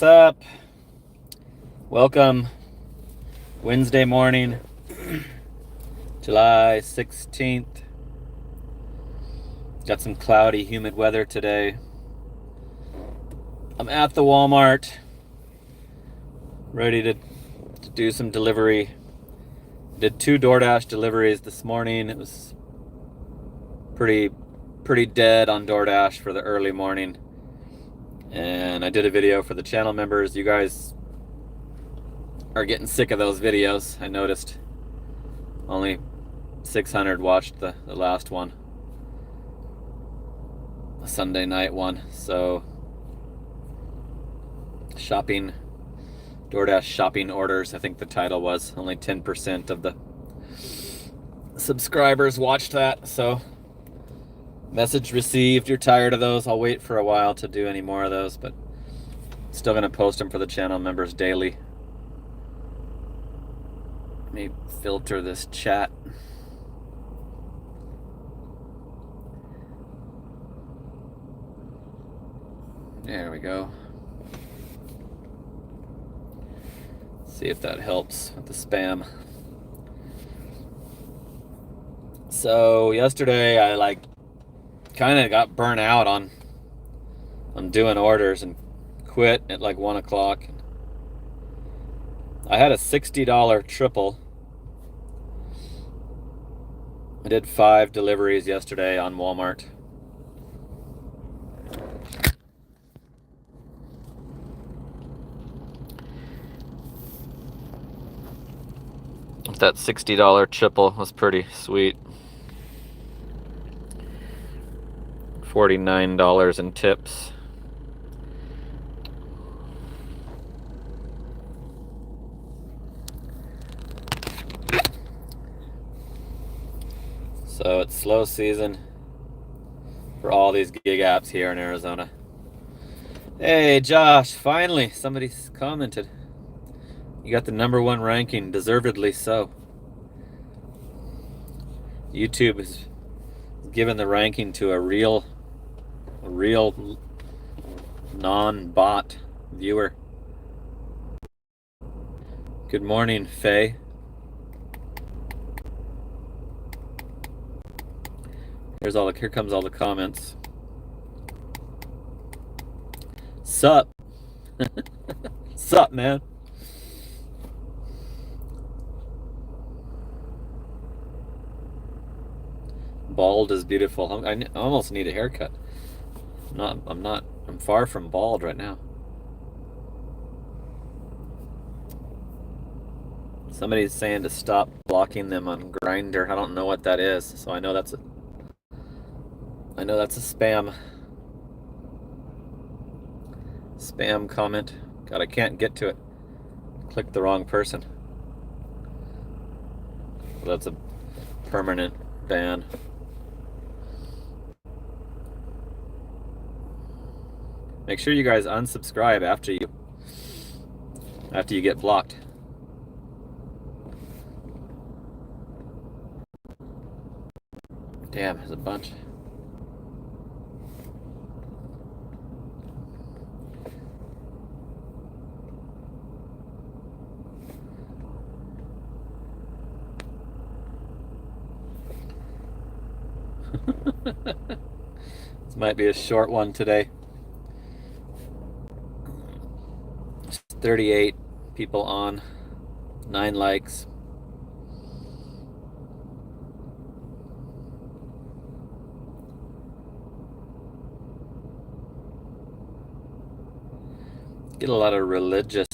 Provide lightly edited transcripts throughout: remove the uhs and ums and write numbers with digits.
what's up? Welcome. Wednesday morning, July 16th. Got some cloudy, humid weather today. I'm at the Walmart, ready to do some delivery. Did 2 DoorDash deliveries this morning. It was pretty dead on DoorDash for the early morning. And I did a video for the channel members. You guys are getting sick of those videos. I noticed only 600 watched the last one, the Sunday night one. So DoorDash shopping orders, I think the title was. Only 10% of the subscribers watched that. So message received, you're tired of those. I'll wait for a while to do any more of those, but still gonna post them for the channel members daily. Let me filter this chat. There we go. See if that helps with the spam. So yesterday I kind of got burnt out on doing orders and quit at like 1 o'clock. I had a $60 triple. I did 5 deliveries yesterday on Walmart. That $60 triple was pretty sweet. $49 in tips. So it's slow season for all these gig apps here in Arizona. Hey Josh, finally somebody's commented. You got the #1 ranking, deservedly so. YouTube is given the ranking to a real non-bot viewer. Good morning, Faye. Here comes all the comments. Sup? Sup, man? Bald is beautiful. I almost need a haircut. I'm far from bald right now. Somebody's saying to stop blocking them on Grindr. I don't know what that is, so I know that's a spam comment. God, I can't get to it. Clicked the wrong person. Well, that's a permanent ban. Make sure you guys unsubscribe after you get blocked. Damn, there's a bunch. This might be a short one today. 38 people on, 9 likes. Get a lot of religious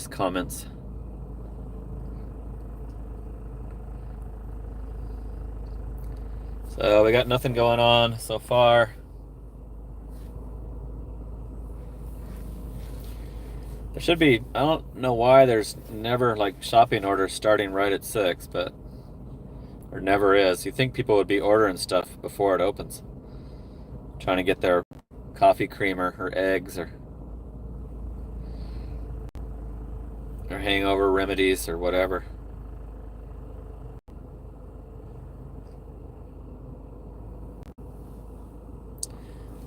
comments. So we got nothing going on so far. There should be, I don't know why there's never like shopping orders starting right at 6, but there never is. You think people would be ordering stuff before it opens, trying to get their coffee creamer or eggs or hangover remedies or whatever.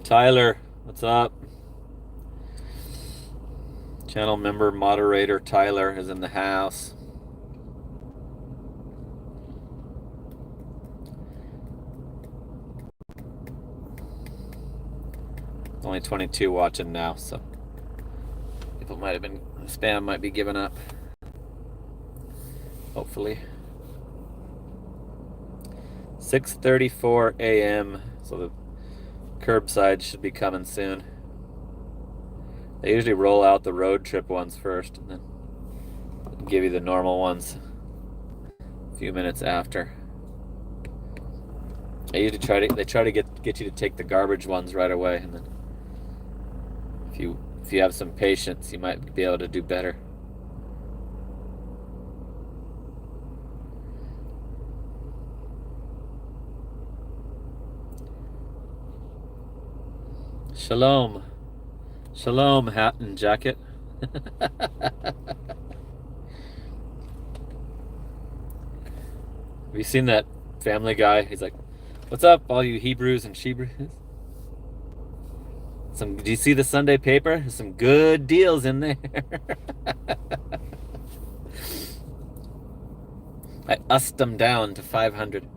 Tyler, what's up? Channel member moderator Tyler is in the house. Only 22 watching now, so people might have been, spam might be giving up. Hopefully. 6:34 a.m. So the curbside should be coming soon. They usually roll out the road trip ones first and then give you the normal ones a few minutes after. They usually try to get you to take the garbage ones right away, and then if you have some patience, you might be able to do better. Shalom. Shalom, hat and jacket. Have you seen that Family Guy? He's like, "What's up, all you Hebrews and Shebrews? Do you see the Sunday paper? There's some good deals in there." I ussed them down to 500.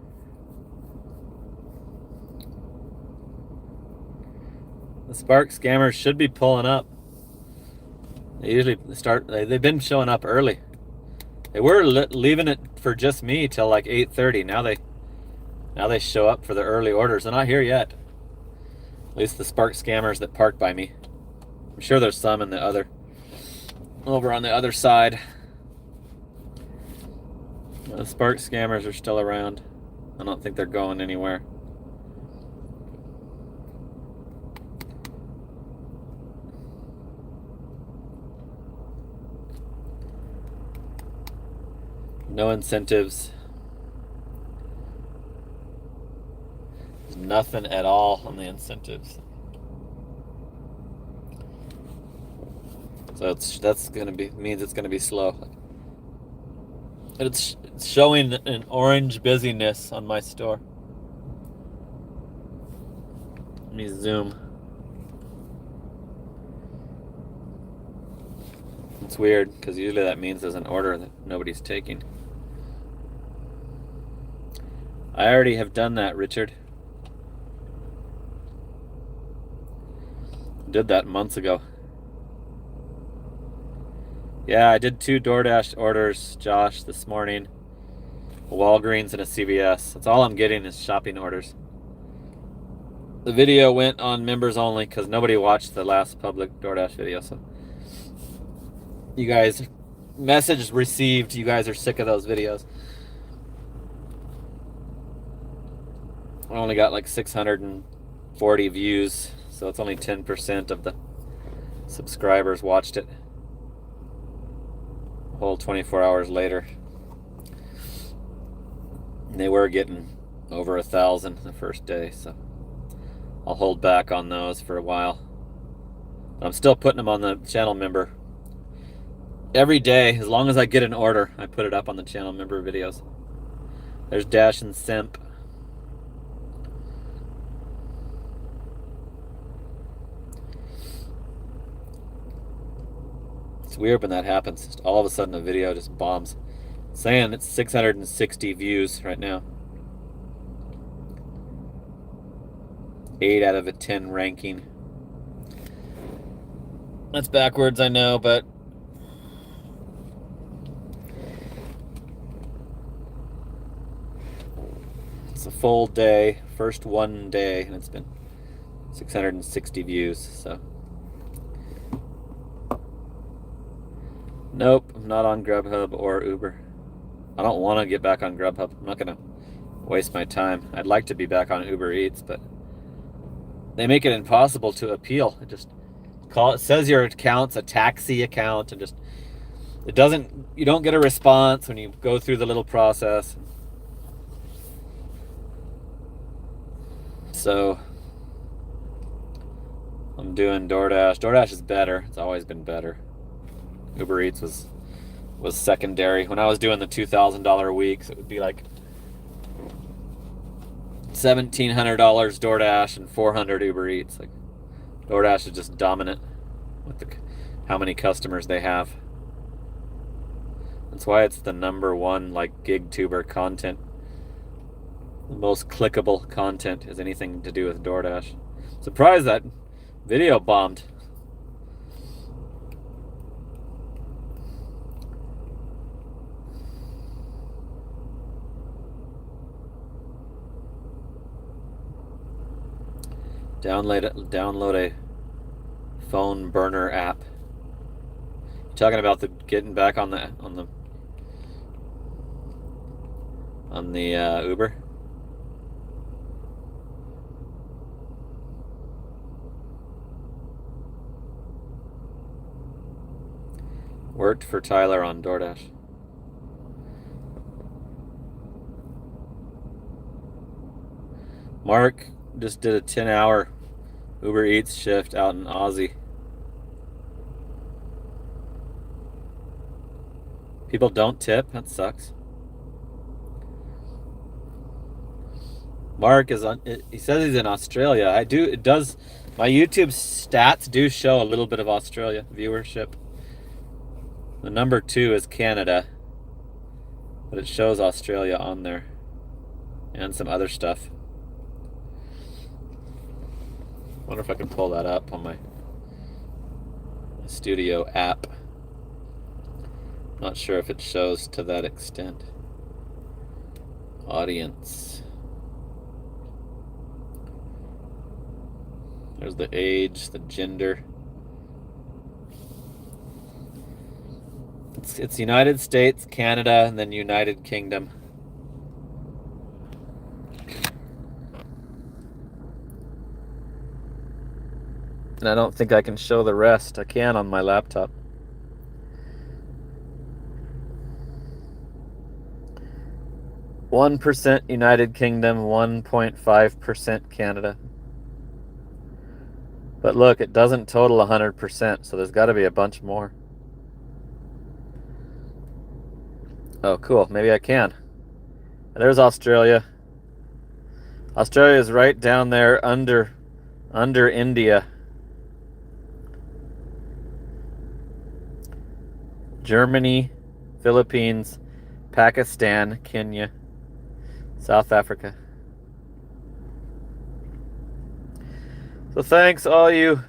The Spark scammers should be pulling up. They usually they've been showing up early. They were leaving it for just me till like 8:30. Now they show up for the early orders. They're not here yet. At least the Spark scammers that park by me. I'm sure there's some in over on the other side. The Spark scammers are still around. I don't think they're going anywhere. No incentives. There's nothing at all on the incentives. So means it's gonna be slow. It's showing an orange busyness on my store. Let me zoom. It's weird because usually that means there's an order that nobody's taking. I already have done that, Richard. Did that months ago. Yeah, I did 2 DoorDash orders, Josh, this morning. A Walgreens and a CVS. That's all I'm getting is shopping orders. The video went on members only because nobody watched the last public DoorDash video. So you guys, message received, you guys are sick of those videos. I only got like 640 views, so it's only 10% of the subscribers watched it. A whole 24 hours later. And they were getting over 1,000 the first day, so I'll hold back on those for a while. I'm still putting them on the channel member. Every day, as long as I get an order, I put it up on the channel member videos. There's Dash and Simp. It's weird when that happens. Just all of a sudden a video just bombs. Saying it's 660 views right now. 8 out of a 10 ranking. That's backwards, I know, but it's a full day, first one day, and it's been 660 views, so. Nope, I'm not on Grubhub or Uber. I don't want to get back on Grubhub. I'm not going to waste my time. I'd like to be back on Uber Eats, but they make it impossible to appeal. It says your account's a taxi account, and you don't get a response when you go through the little process. So I'm doing DoorDash. DoorDash is better. It's always been better. Uber Eats was secondary. When I was doing the $2,000 weeks, it would be like $1,700 DoorDash and $400 Uber Eats. Like DoorDash is just dominant with how many customers they have. That's why it's the #1 like gig tuber content. The most clickable content is anything to do with DoorDash. Surprised that video bombed. Download a phone burner app. You talking about the getting back on the Uber? Worked for Tyler on DoorDash. Mark just did a 10-hour Uber Eats shift out in Aussie. People don't tip. That sucks. Mark is on. He says he's in Australia. It does. My YouTube stats do show a little bit of Australia viewership. The #2 is Canada, but it shows Australia on there, and some other stuff. Wonder if I can pull that up on my studio app. Not sure if it shows to that extent. Audience. There's the age, the gender. It's United States, Canada, and then United Kingdom. And I don't think I can show the rest. I can on my laptop. %, United Kingdom, 1.5% Canada. But look, it doesn't total 100%, so there's got to be a bunch more. Oh, cool. Maybe I can. There's Australia. Australia is right down there under India. Germany, Philippines, Pakistan, Kenya, South Africa. So thanks all you.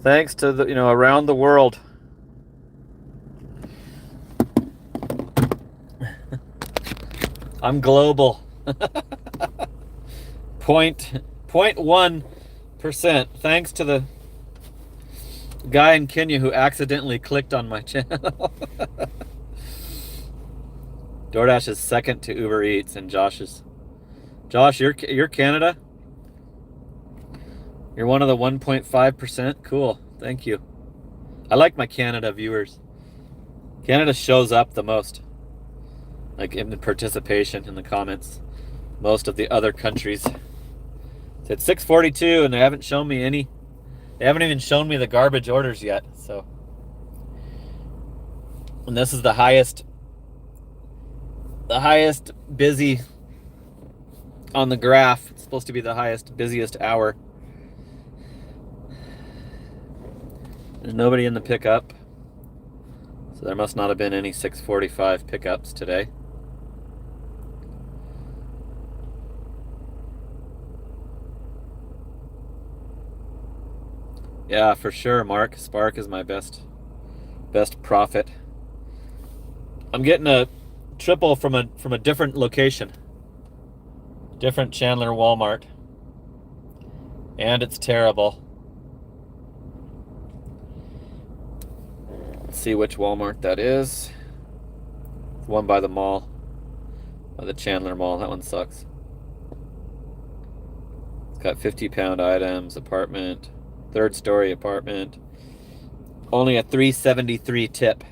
Thanks to the, around the world. I'm global. 0.1%. Thanks to the guy in Kenya who accidentally clicked on my channel. DoorDash is second to Uber Eats, and Josh, you're Canada? You're one of the 1.5%? Cool. Thank you. I like my Canada viewers. Canada shows up the most. Like in the participation in the comments. Most of the other countries. It's 6:42 and they haven't shown me any. They haven't even shown me the garbage orders yet. So, and this is the highest busy on the graph. It's supposed to be the busiest hour. There's nobody in the pickup. So there must not have been any 6:45 pickups today. Yeah, for sure, Mark. Spark is my best profit. I'm getting a triple from a different location. Different Chandler Walmart. And it's terrible. Let's see which Walmart that is. The one by the mall. By the Chandler Mall. That one sucks. It's got 50-pound items, apartment. 3rd-story apartment. Only a $3.73 tip.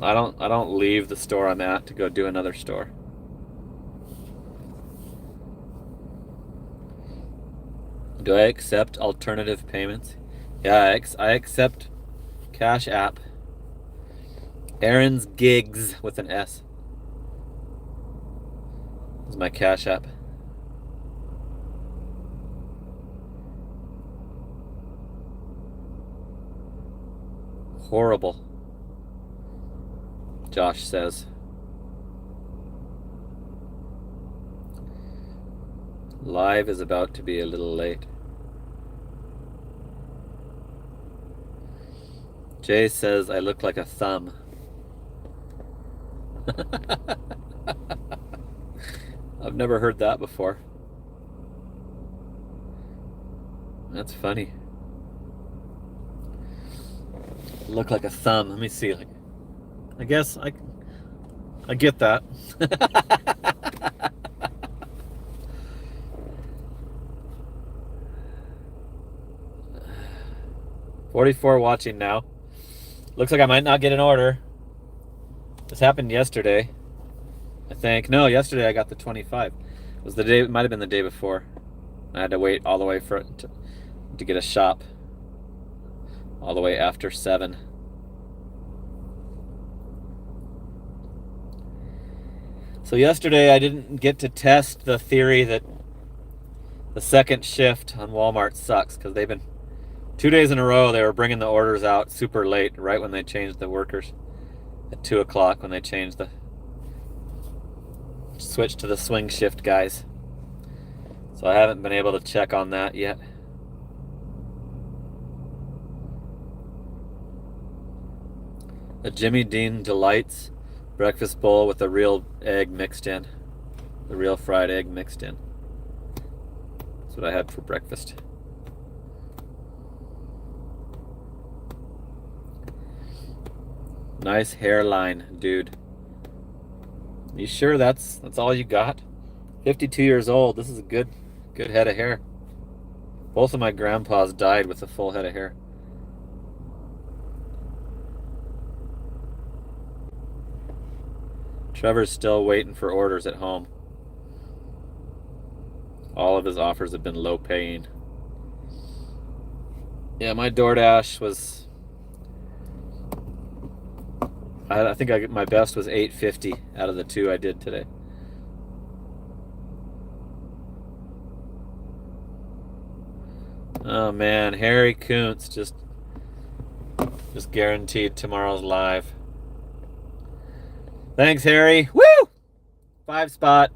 I don't leave the store I'm at to go do another store. Do I accept alternative payments? Yeah, I accept Cash App. Aaron's Gigs with an S. This is my Cash App. horrible, Josh says. Live is about to be a little late. Jay says I look like a thumb. I've never heard that before. That's funny. Look like a thumb. Let me see. Like, I guess I get that. 44 watching now. Looks like I might not get an order. This happened yesterday, I think. No, yesterday I got the 25. It was the day. It might have been the day before. I had to wait all the way for it to get a shop. All the way after 7. So yesterday I didn't get to test the theory that the second shift on Walmart sucks, because they've been 2 days in a row they were bringing the orders out super late, right when they changed the workers at 2 o'clock, when they changed the switch to the swing shift guys. So I haven't been able to check on that yet. A Jimmy Dean Delights breakfast bowl with a real egg mixed in. The real fried egg mixed in. That's what I had for breakfast. Nice hairline, dude. You sure that's all you got? 52 years old. This is a good head of hair. Both of my grandpas died with a full head of hair. Trevor's still waiting for orders at home. All of his offers have been low paying. Yeah, my DoorDash was, I think my best was $8.50 out of the 2 I did today. Oh man, Harry Kuntz just guaranteed tomorrow's live. Thanks, Harry. Woo! 5 spot.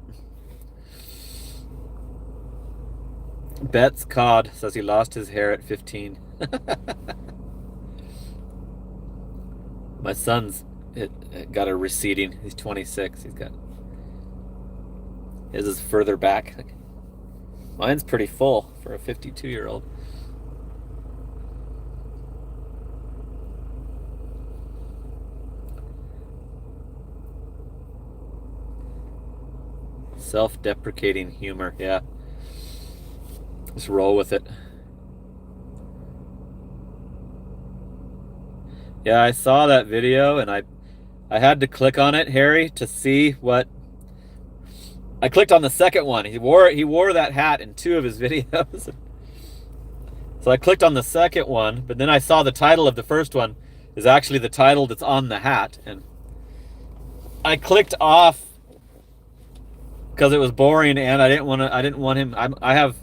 Betts Cod says he lost his hair at 15. My son's got a receding. He's 26. He's got his is further back. Mine's pretty full for a 52-year-old. Self-deprecating humor, yeah. Just roll with it. Yeah, I saw that video and I had to click on it, Harry, to see what. I clicked on the second one. He wore that hat in 2 of his videos. So I clicked on the second one, but then I saw the title of the first one is actually the title that's on the hat, and I clicked off because it was boring, and I didn't want him. I have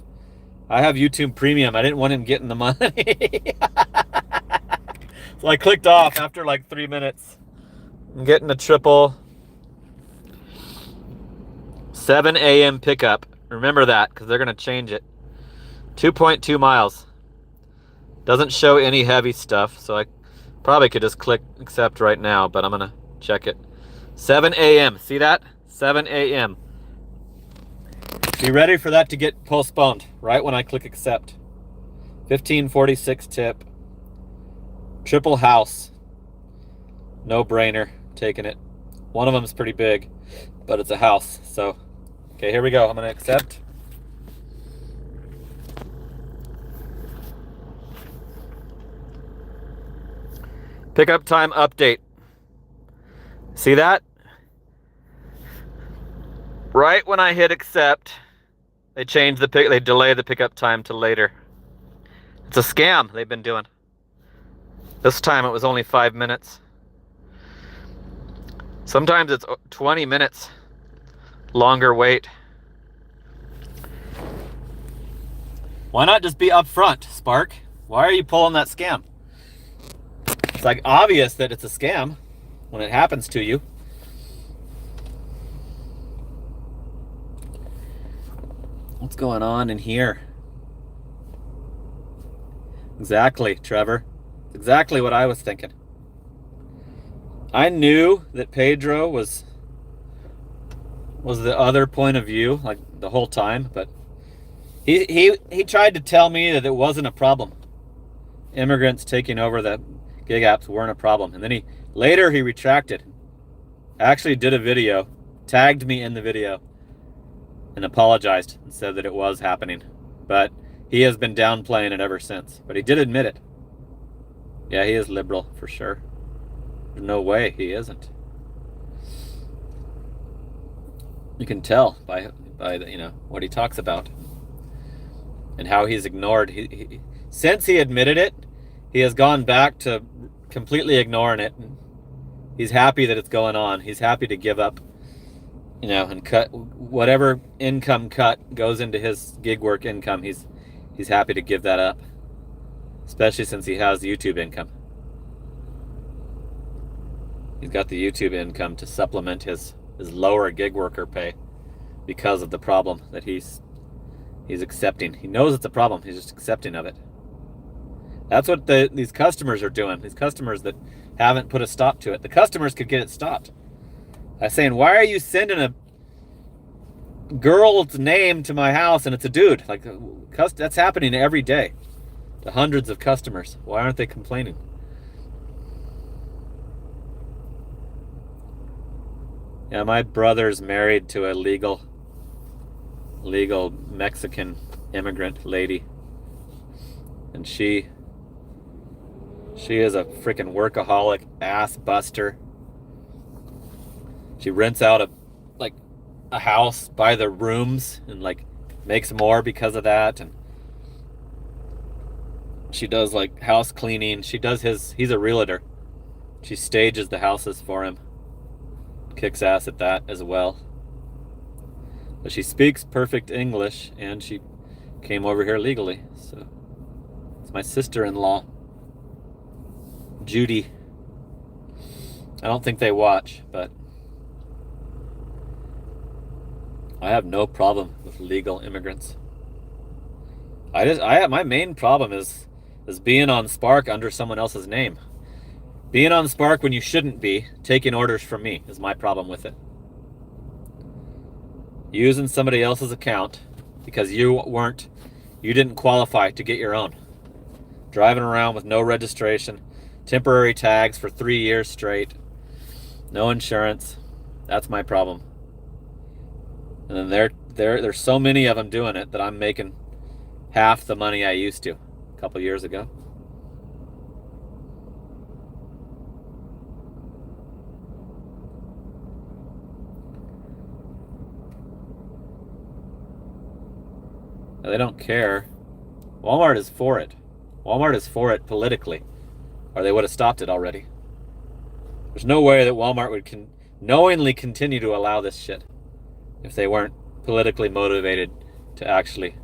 YouTube Premium. I didn't want him getting the money. So I clicked off after like 3 minutes. I'm getting a triple. 7 a.m. pickup. Remember that, because they're going to change it. 2.2 miles. Doesn't show any heavy stuff, so I probably could just click accept right now, but I'm going to check it. 7 a.m. See that? 7 a.m. Be ready for that to get postponed right when I click accept. 1546 tip. Triple house. No brainer. Taking it. One of them is pretty big, but it's a house. So, okay, here we go. I'm going to accept. Pickup time update. See that? Right when I hit accept, they delay the pickup time to later. It's a scam they've been doing. This time it was only 5 minutes. Sometimes it's 20 minutes longer wait. Why not just be upfront, Spark? Why are you pulling that scam? It's like obvious that it's a scam when it happens to you. What's going on in here? Exactly, Trevor. Exactly what I was thinking. I knew that Pedro was the other point of view, like the whole time, but he tried to tell me that it wasn't a problem. Immigrants taking over the gig apps weren't a problem. And then he retracted. Actually did a video, tagged me in the video, and apologized and said that it was happening. But he has been downplaying it ever since. But he did admit it. Yeah, he is liberal for sure. There's no way he isn't. You can tell by the, what he talks about and how he's ignored. Since he admitted it, he has gone back to completely ignoring it. He's happy that it's going on. He's happy to give up, and cut whatever income cut goes into his gig work income. He's happy to give that up, especially since he has YouTube income. He's got the YouTube income to supplement his lower gig worker pay because of the problem that he's accepting. He knows it's a problem. He's just accepting of it. That's what these customers are doing. These customers that haven't put a stop to it. The customers could get it stopped by saying, "Why are you sending a girl's name to my house and it's a dude?" Like, that's happening every day to hundreds of customers. Why aren't they complaining? Yeah, my brother's married to a legal Mexican immigrant lady, and she is a freaking workaholic, ass buster. She rents out a house by the rooms and makes more because of that. And she does house cleaning. She does he's a realtor. She stages the houses for him. Kicks ass at that as well. But she speaks perfect English, and she came over here legally. So it's my sister-in-law, Judy. I don't think they watch, but I have no problem with legal immigrants. My main problem is being on Spark under someone else's name. Being on Spark when you shouldn't be, taking orders from me, is my problem with it. Using somebody else's account because you didn't qualify to get your own. Driving around with no registration, temporary tags for 3 years straight, no insurance. That's my problem. And then there's so many of them doing it that I'm making half the money I used to a couple years ago. They don't care. Walmart is for it. Walmart is for it politically, or they would have stopped it already. There's no way that Walmart would knowingly continue to allow this shit if they weren't politically motivated to actually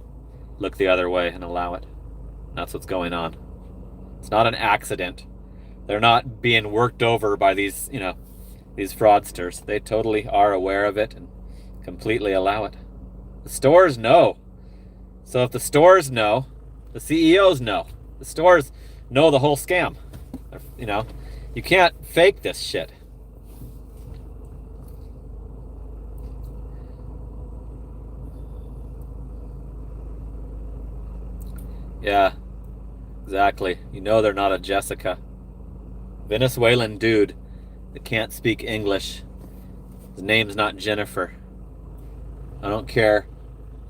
look the other way and allow it. That's what's going on. It's not an accident. They're not being worked over by these fraudsters. They totally are aware of it and completely allow it. The stores know. So if the stores know, the CEOs know. The stores know the whole scam. You can't fake this shit. Yeah, exactly. They're not a Jessica. Venezuelan dude that can't speak English. His name's not Jennifer. I don't care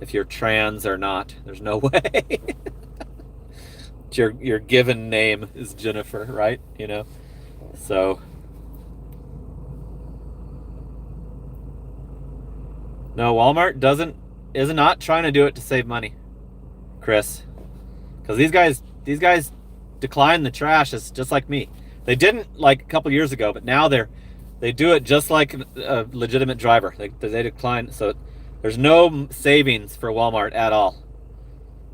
if you're trans or not. There's no way. Your given name is Jennifer, right? So no, Walmart is not trying to do it to save money, Chris. Because these guys decline the trash as just like me. They didn't a couple years ago, but now they do it just like a legitimate driver. They decline. So there's no savings for Walmart at all.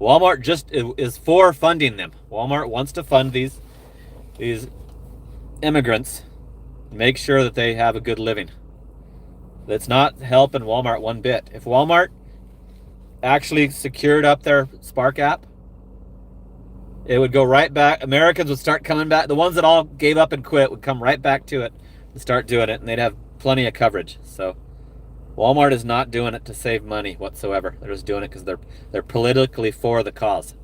Walmart just is for funding them. Walmart wants to fund these immigrants, make sure that they have a good living. That's not helping Walmart one bit. If Walmart actually secured up their Spark app, it would go right back. Americans would start coming back. The ones that all gave up and quit would come right back to it and start doing it, and they'd have plenty of coverage. So Walmart is not doing it to save money whatsoever. They're just doing it because they're politically for the cause.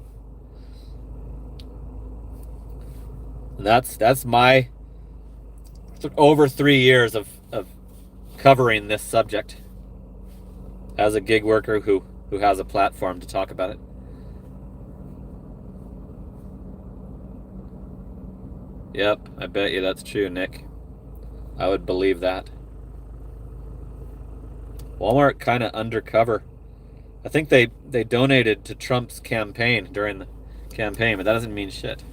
And that's my over 3 years of covering this subject as a gig worker who has a platform to talk about it. Yep, I bet you that's true, Nick. I would believe that. Walmart kind of undercover. I think they donated to Trump's campaign during the campaign, but that doesn't mean shit.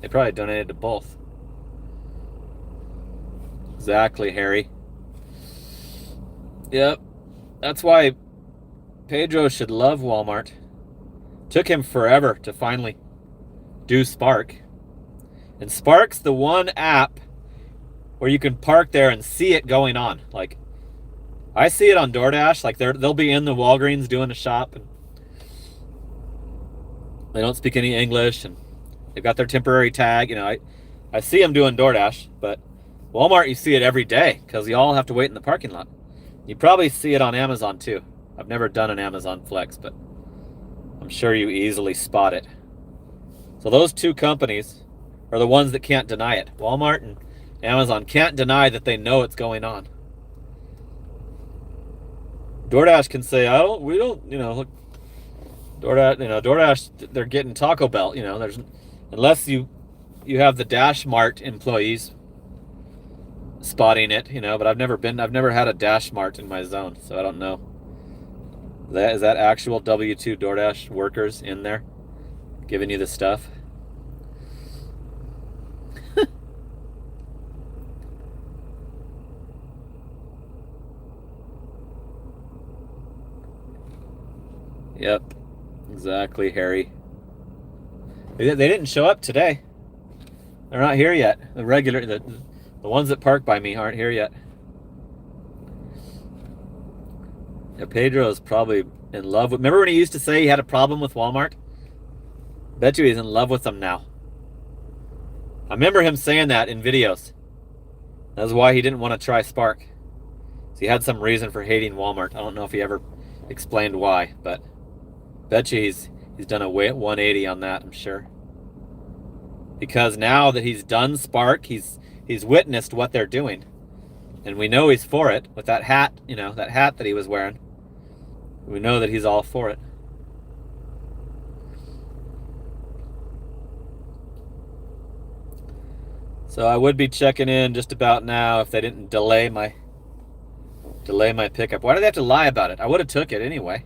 They probably donated to both. Exactly, Harry. Yep. That's why Pedro should love Walmart. Took him forever to finally do Spark. And Spark's the one app where you can park there and see it going on. Like, I see it on DoorDash. Like, they'll be in the Walgreens doing a shop, and they don't speak any English, and they've got their temporary tag. You know, I see them doing DoorDash, but Walmart, you see it every day because you all have to wait in the parking lot. You probably see it on Amazon too. I've never done an Amazon Flex, but I'm sure you easily spot it. So those two companies are the ones that can't deny it. Walmart and Amazon can't deny that they know it's going on. DoorDash can say, we don't, look, DoorDash, they're getting Taco Bell, there's, unless you have the Dash Mart employees spotting it, but I've never had a Dash Mart in my zone, so I don't know. Is that actual W2 DoorDash workers in there giving you the stuff? Yep, exactly, Harry. They didn't show up today. They're not here yet. The ones that park by me aren't here yet. Yeah, Pedro is probably in love with... Remember when he used to say he had a problem with Walmart? Bet you he's in love with them now. I remember him saying that in videos. That's why he didn't want to try Spark. So he had some reason for hating Walmart. I don't know if he ever explained why, but bet you he's done a 180 on that, I'm sure. Because now that he's done Spark, he's witnessed what they're doing. And we know he's for it with that hat, that hat that he was wearing. We know that he's all for it. So I would be checking in just about now if they didn't delay my pickup. Why do they have to lie about it? I would have took it anyway.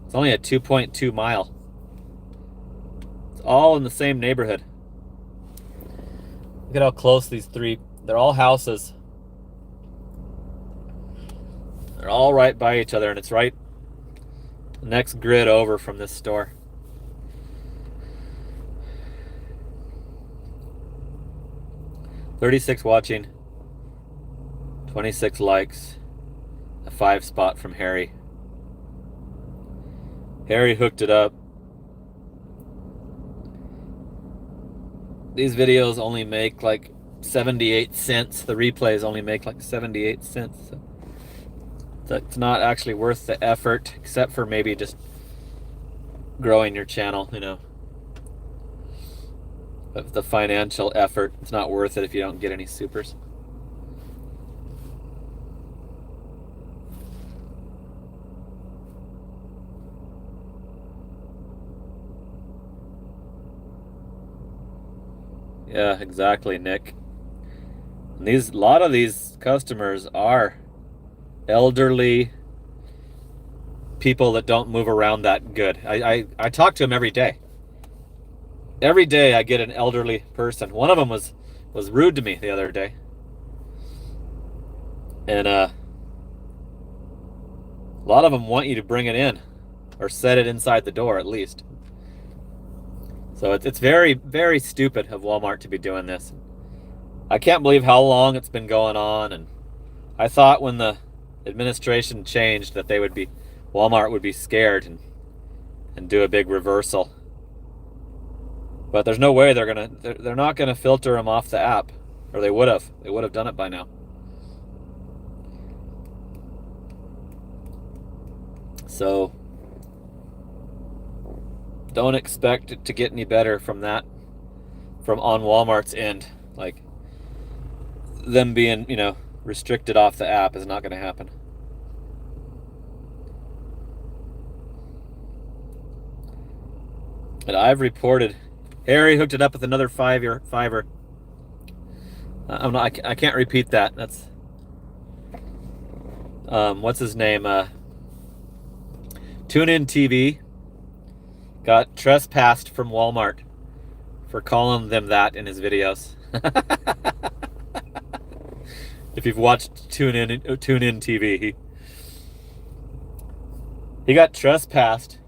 It's only a 2.2 mile. It's all in the same neighborhood. Look at how close these three, they're all houses. They're all right by each other, and it's right the next grid over from this store. $36 watching, 26 likes, a 5 spot from Harry. Harry hooked it up. These videos only make like 78 cents. The replays only make like 78 cents. So it's not actually worth the effort, except for maybe just growing your channel, But the financial effort, it's not worth it if you don't get any supers. Yeah, exactly, Nick. And a lot of these customers are elderly people that don't move around that good. I talk to them every day. Every day I get an elderly person. One of them was rude to me the other day. And a lot of them want you to bring it in or set it inside the door at least. So it's very, very stupid of Walmart to be doing this. I can't believe how long it's been going on, and I thought when the administration changed that Walmart would be scared and do a big reversal. But there's no way they're not gonna filter them off the app, or they would have done it by now. So don't expect it to get any better from that, from on Walmart's end. Like, them being, restricted off the app is not going to happen. And I've reported Harry hooked it up with another fiver. I can't repeat that. That's what's his name? TuneIn TV got trespassed from Walmart for calling them that in his videos. If you've watched TuneIn TV, he got trespassed,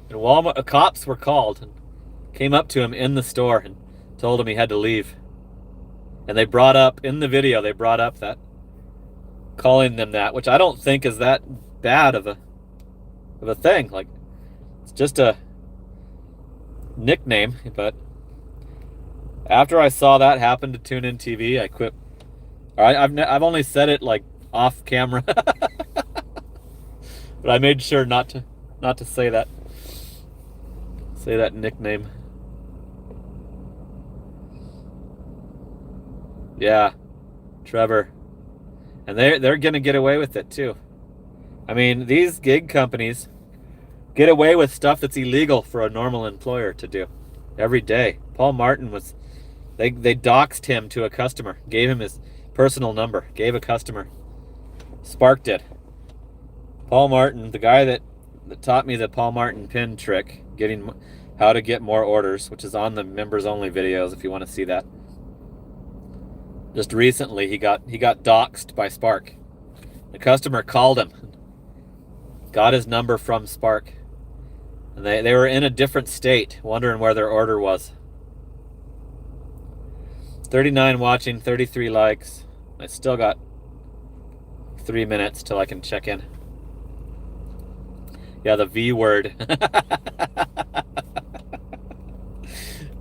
and Walmart cops were called and came up to him in the store and told him he had to leave. And they brought up in the video, that calling them that, which I don't think is that bad of a thing. Like, it's just a nickname. But after I saw that happen to TuneIn TV, I quit. I've only said it like off camera, but I made sure not to say that nickname. Yeah, Trevor, and they're gonna get away with it too. I mean, these gig companies get away with stuff that's illegal for a normal employer to do every day. Paul Martin they doxed him to a customer, gave him his personal number, gave a customer. Spark did. Paul Martin, the guy that taught me the Paul Martin pin trick, getting how to get more orders, which is on the members only videos if you want to see that. Just recently he got doxed by Spark. The customer called him, got his number from Spark, and they were in a different state, wondering where their order was. 39 watching, 33 likes. I still got 3 minutes till I can check in. Yeah, the V word.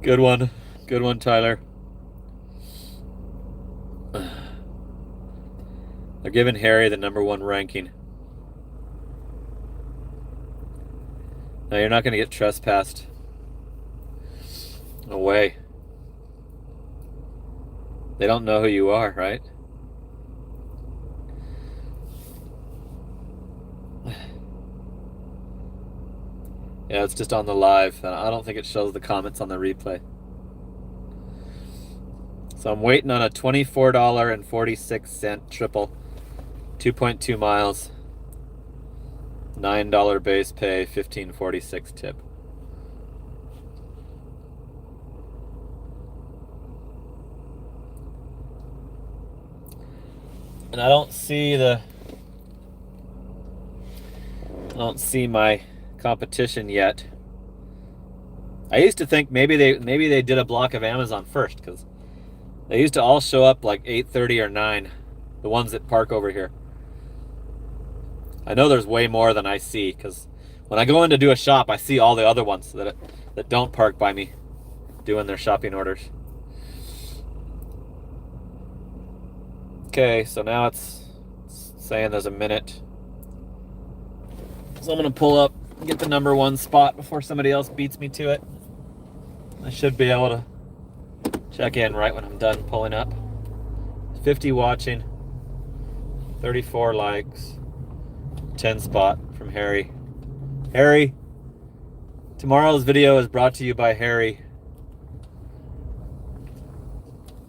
Good one, Tyler. They're giving Harry the #1 ranking. No, you're not going to get trespassed. No way. They don't know who you are, right? Yeah, it's just on the live. I don't think it shows the comments on the replay. So I'm waiting on a $24.46 triple, 2.2 miles, $9 base pay, $15.46 tip. And I don't see my competition yet. I used to think maybe they did a block of Amazon first, because they used to all show up like 8:30 or 9, the ones that park over here. I know there's way more than I see, because when I go in to do a shop, I see all the other ones that don't park by me doing their shopping orders. Okay, so now it's saying there's a minute. So I'm going to pull up, get the #1 spot before somebody else beats me to it. I should be able to check in right when I'm done pulling up. 50 watching, 34 likes, 10 spot from Harry. Harry, tomorrow's video is brought to you by Harry.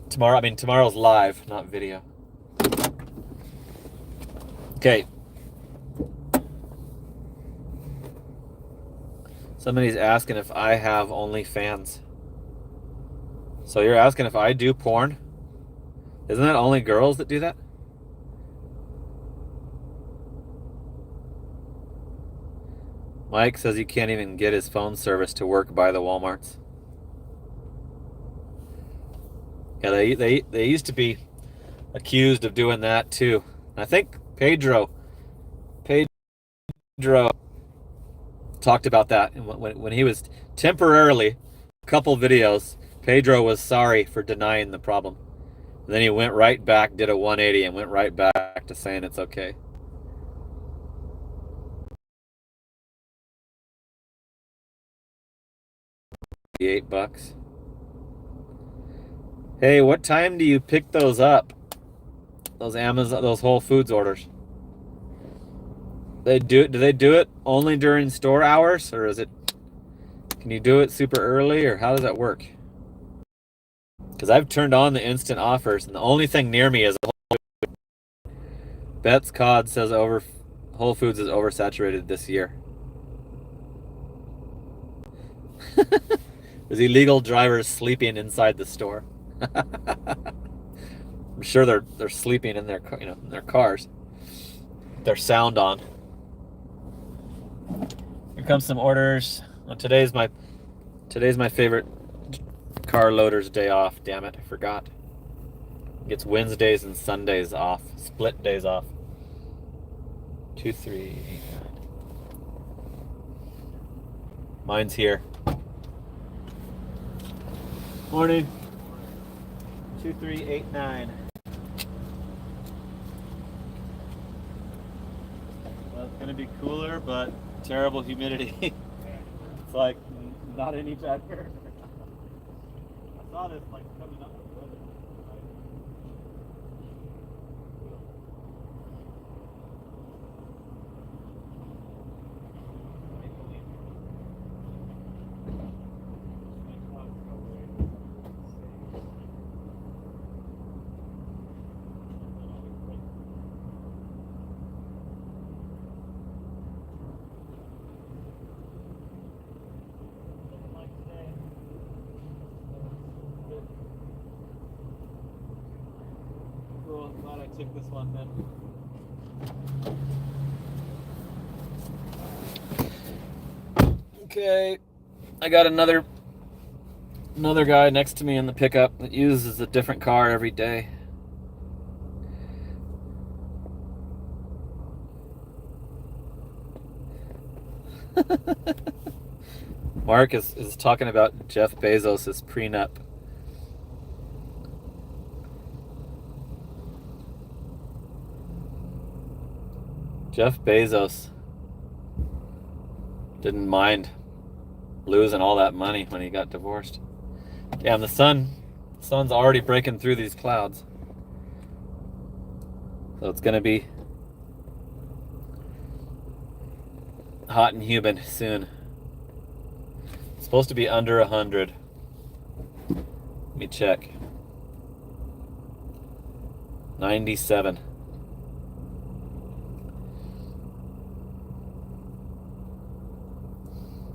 Tomorrow's live, not video. Okay. Somebody's asking if I have OnlyFans. So you're asking if I do porn? Isn't that only girls that do that? Mike says he can't even get his phone service to work by the Walmarts. Yeah, they used to be accused of doing that too. I think Pedro talked about that when he was temporarily a couple videos. Pedro was sorry for denying the problem. And then he went right back, did a 180, and went right back to saying it's okay. $8. Hey, what time do you pick those up? Those Amazon, those Whole Foods orders. Do they do it only during store hours, or is it? Can you do it super early, or how does that work? Because I've turned on the instant offers, and the only thing near me is a Whole Foods. Betts Cod says Whole Foods is oversaturated this year. There's illegal drivers sleeping inside the store. I'm sure they're sleeping in their in their cars. Their sound on. Here comes some orders. Oh, today's my favorite car loader's day off. Damn it, I forgot. Gets Wednesdays and Sundays off. Split days off. 2, 3, 8, 9. Mine's here. Morning. 2, 3, 8, 9. Well, it's gonna be cooler, but terrible humidity. It's like not any better. I saw this like coming up with weather. Cool, I'm glad I took this one then. Okay, I got another guy next to me in the pickup that uses a different car every day. Mark is talking about Jeff Bezos' prenup. Jeff Bezos didn't mind losing all that money when he got divorced. Damn, the sun's already breaking through these clouds. So it's gonna be hot and humid soon. It's supposed to be under 100. Let me check. 97.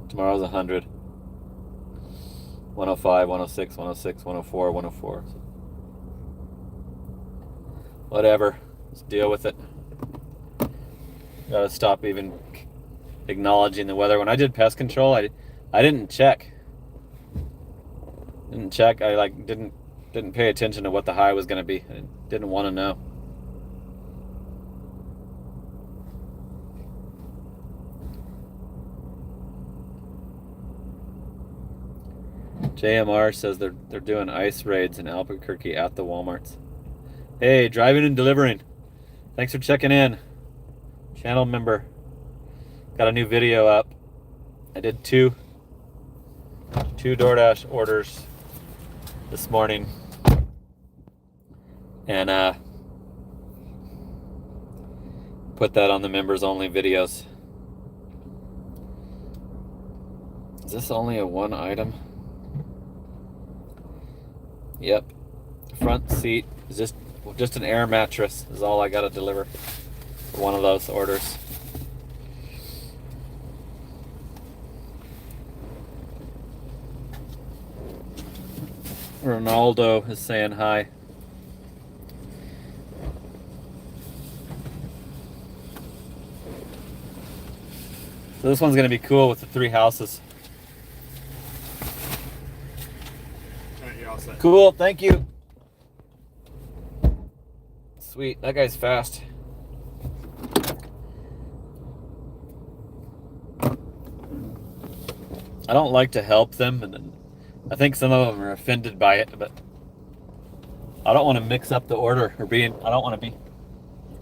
Tomorrow's 100. 105, 106, 106, 104, 104. Whatever. Let's deal with it. Gotta stop even acknowledging the weather. When I did pest control, I didn't check. I didn't pay attention to what the high was gonna be. I didn't want to know. JMR says they're doing ice raids in Albuquerque at the Walmarts. Hey, driving and delivering. Thanks for checking in. Channel member. Got a new video up. I did two DoorDash orders this morning. And put that on the members only videos. Is this only a one item? Yep. Front seat is just an air mattress is all I gotta deliver for one of those orders. Ronaldo is saying hi. So this one's gonna be cool with the 3 houses. Cool, thank you. Sweet, that guy's fast. I don't like to help them, and I think some of them are offended by it, but I don't want to mix up the order I don't want to be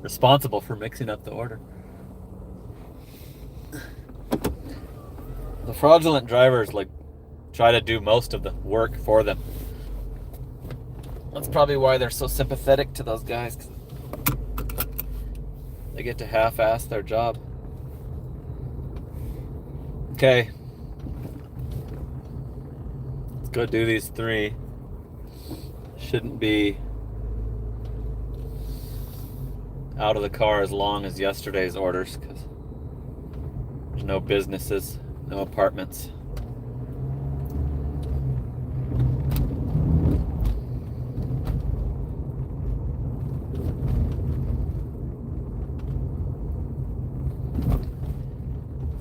responsible for mixing up the order. The fraudulent drivers like try to do most of the work for them. That's probably why they're so sympathetic to those guys, 'cause they get to half-ass their job. Okay. Let's go do these 3. Shouldn't be out of the car as long as yesterday's orders, because there's no businesses, no apartments.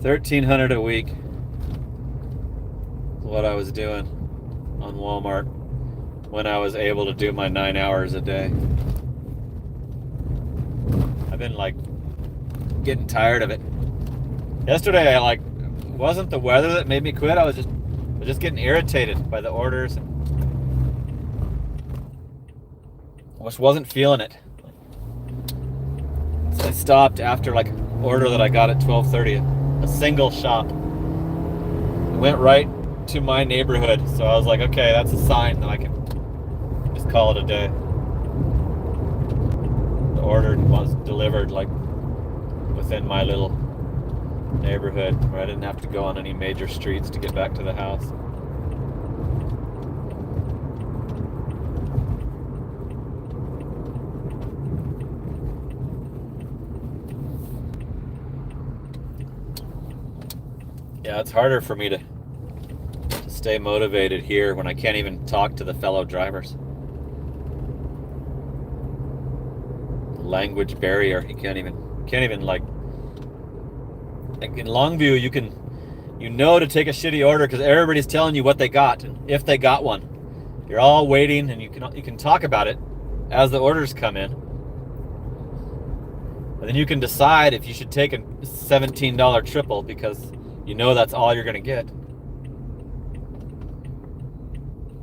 $1,300 a week is what I was doing on Walmart when I was able to do my 9 hours a day. I've been like getting tired of it. Yesterday I wasn't the weather that made me quit. I was just getting irritated by the orders. I just wasn't feeling it. So I stopped after like an order that I got at 12:30, a single shop. It went right to my neighborhood, so I was like, okay, that's a sign that I can just call it a day. The order was delivered like within my little neighborhood, where I didn't have to go on any major streets to get back to the house. Yeah, it's harder for me to stay motivated here when I can't even talk to the fellow drivers. The language barrier, you can't even like in Longview you know to take a shitty order because everybody's telling you what they got and if they got one. You're all waiting, and you can talk about it as the orders come in. And then you can decide if you should take a $17 triple because you know that's all you're going to get.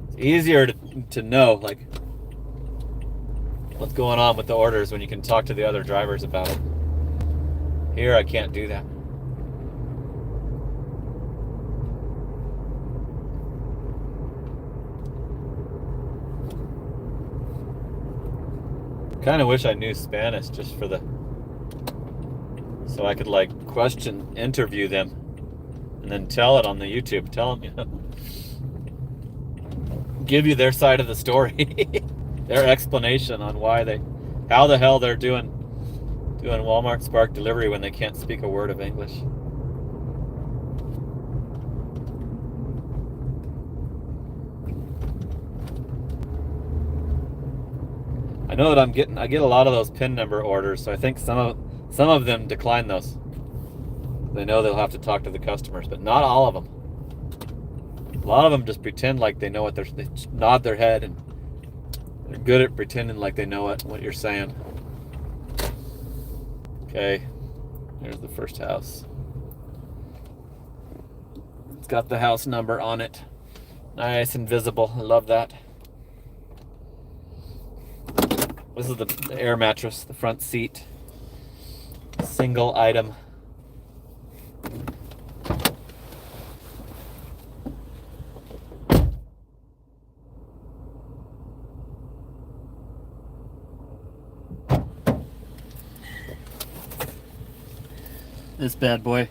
It's easier to know like what's going on with the orders when you can talk to the other drivers about it. Here I can't do that. Kind of wish I knew Spanish just for so I could like interview them and then tell it on the YouTube. Tell them, give you their side of the story, their explanation on how the hell they're doing Walmart Spark delivery when they can't speak a word of English. I know that I get a lot of those PIN number orders, so I think some of them decline those. They know they'll have to talk to the customers, but not all of them. A lot of them just pretend like they know they nod their head, and they're good at pretending like they know what you're saying. Okay, here's the first house. It's got the house number on it. Nice and visible. I love that. This is the air mattress, the front seat. Single item. This bad boy.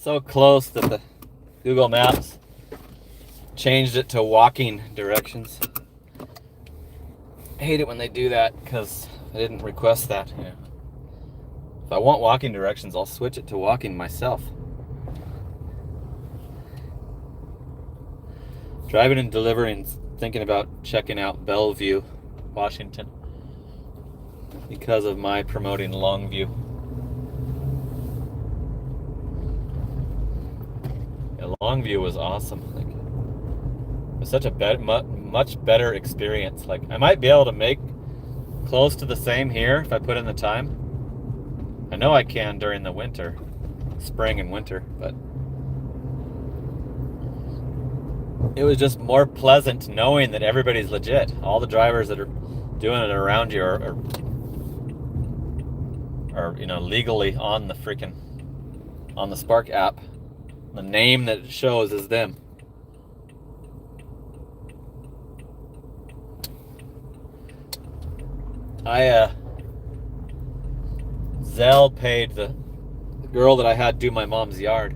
so close that the Google Maps changed it to walking directions. I hate it when they do that because I didn't request that. Yeah. If I want walking directions, I'll switch it to walking myself. Driving and delivering, thinking about checking out Bellevue, Washington, because of my promoting Longview. Yeah, Longview was awesome. Like, it was such a much better experience. Like, I might be able to make close to the same here if I put in the time. I know I can during the winter, spring and winter, but it was just more pleasant knowing that everybody's legit. All the drivers that are doing it around you are legally on the Spark app. The name that it shows is them. I Zelle paid the girl that I had do my mom's yard,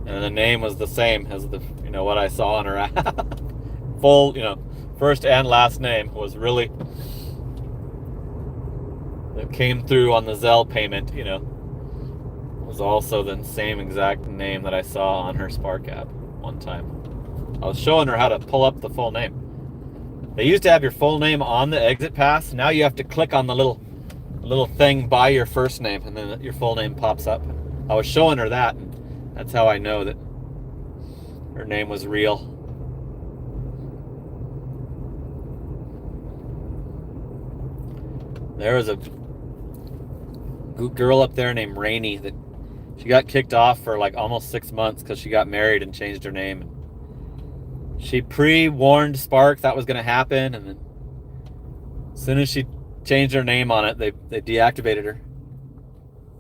and the name was the same as what I saw on her app. Full, first and last name was really, it came through on the Zelle payment, was also the same exact name that I saw on her Spark app one time. I was showing her how to pull up the full name. They used to have your full name on the exit pass. Now you have to click on the little thing by your first name, and then your full name pops up. I was showing her that, and that's how I know that her name was real. There was a girl up there named Rainey that she got kicked off for like almost 6 months because she got married and changed her name. She pre-warned Spark that was going to happen, and then as soon as she changed her name on it, they deactivated her.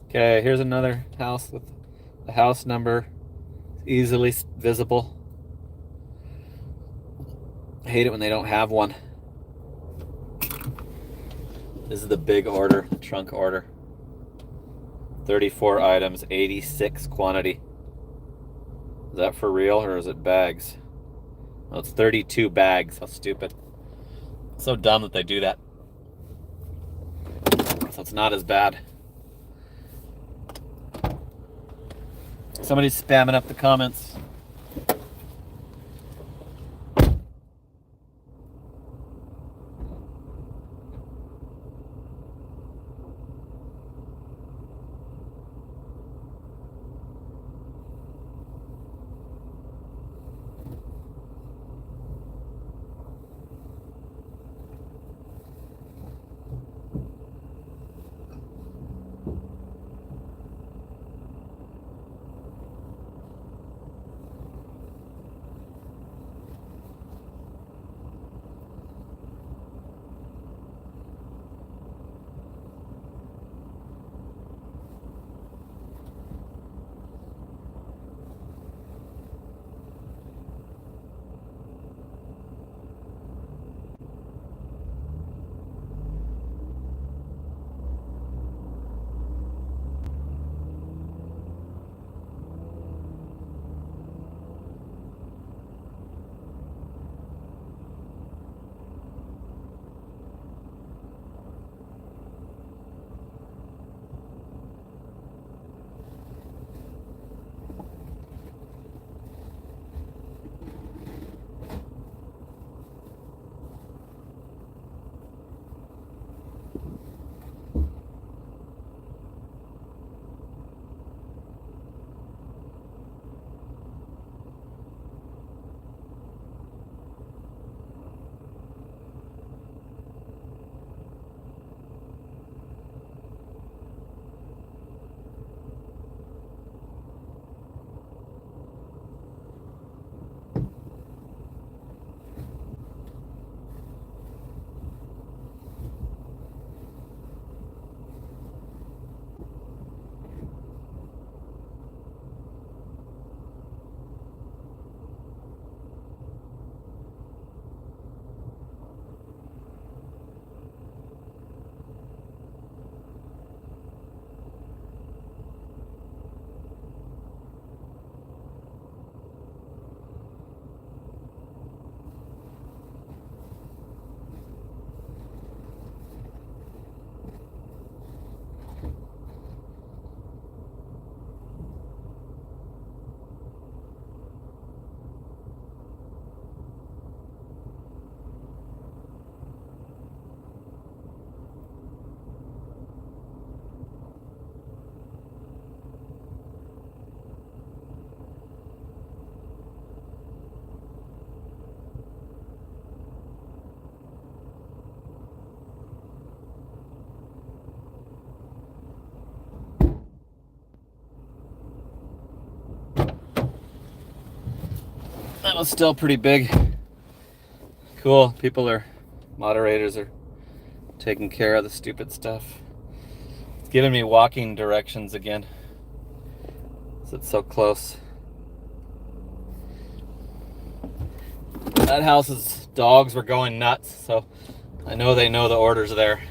Okay, here's another house with the house number easily visible. I hate it when they don't have one. This is the big order, the trunk order. 34 items, 86 quantity. Is that for real or is it bags? Oh, it's 32 bags. How stupid. So dumb that they do that. So it's not as bad. Somebody's spamming up the comments. That was still pretty big. Cool. Moderators are taking care of the stupid stuff. It's giving me walking directions again. It's so close. That house's dogs were going nuts, so I know they know the order's there.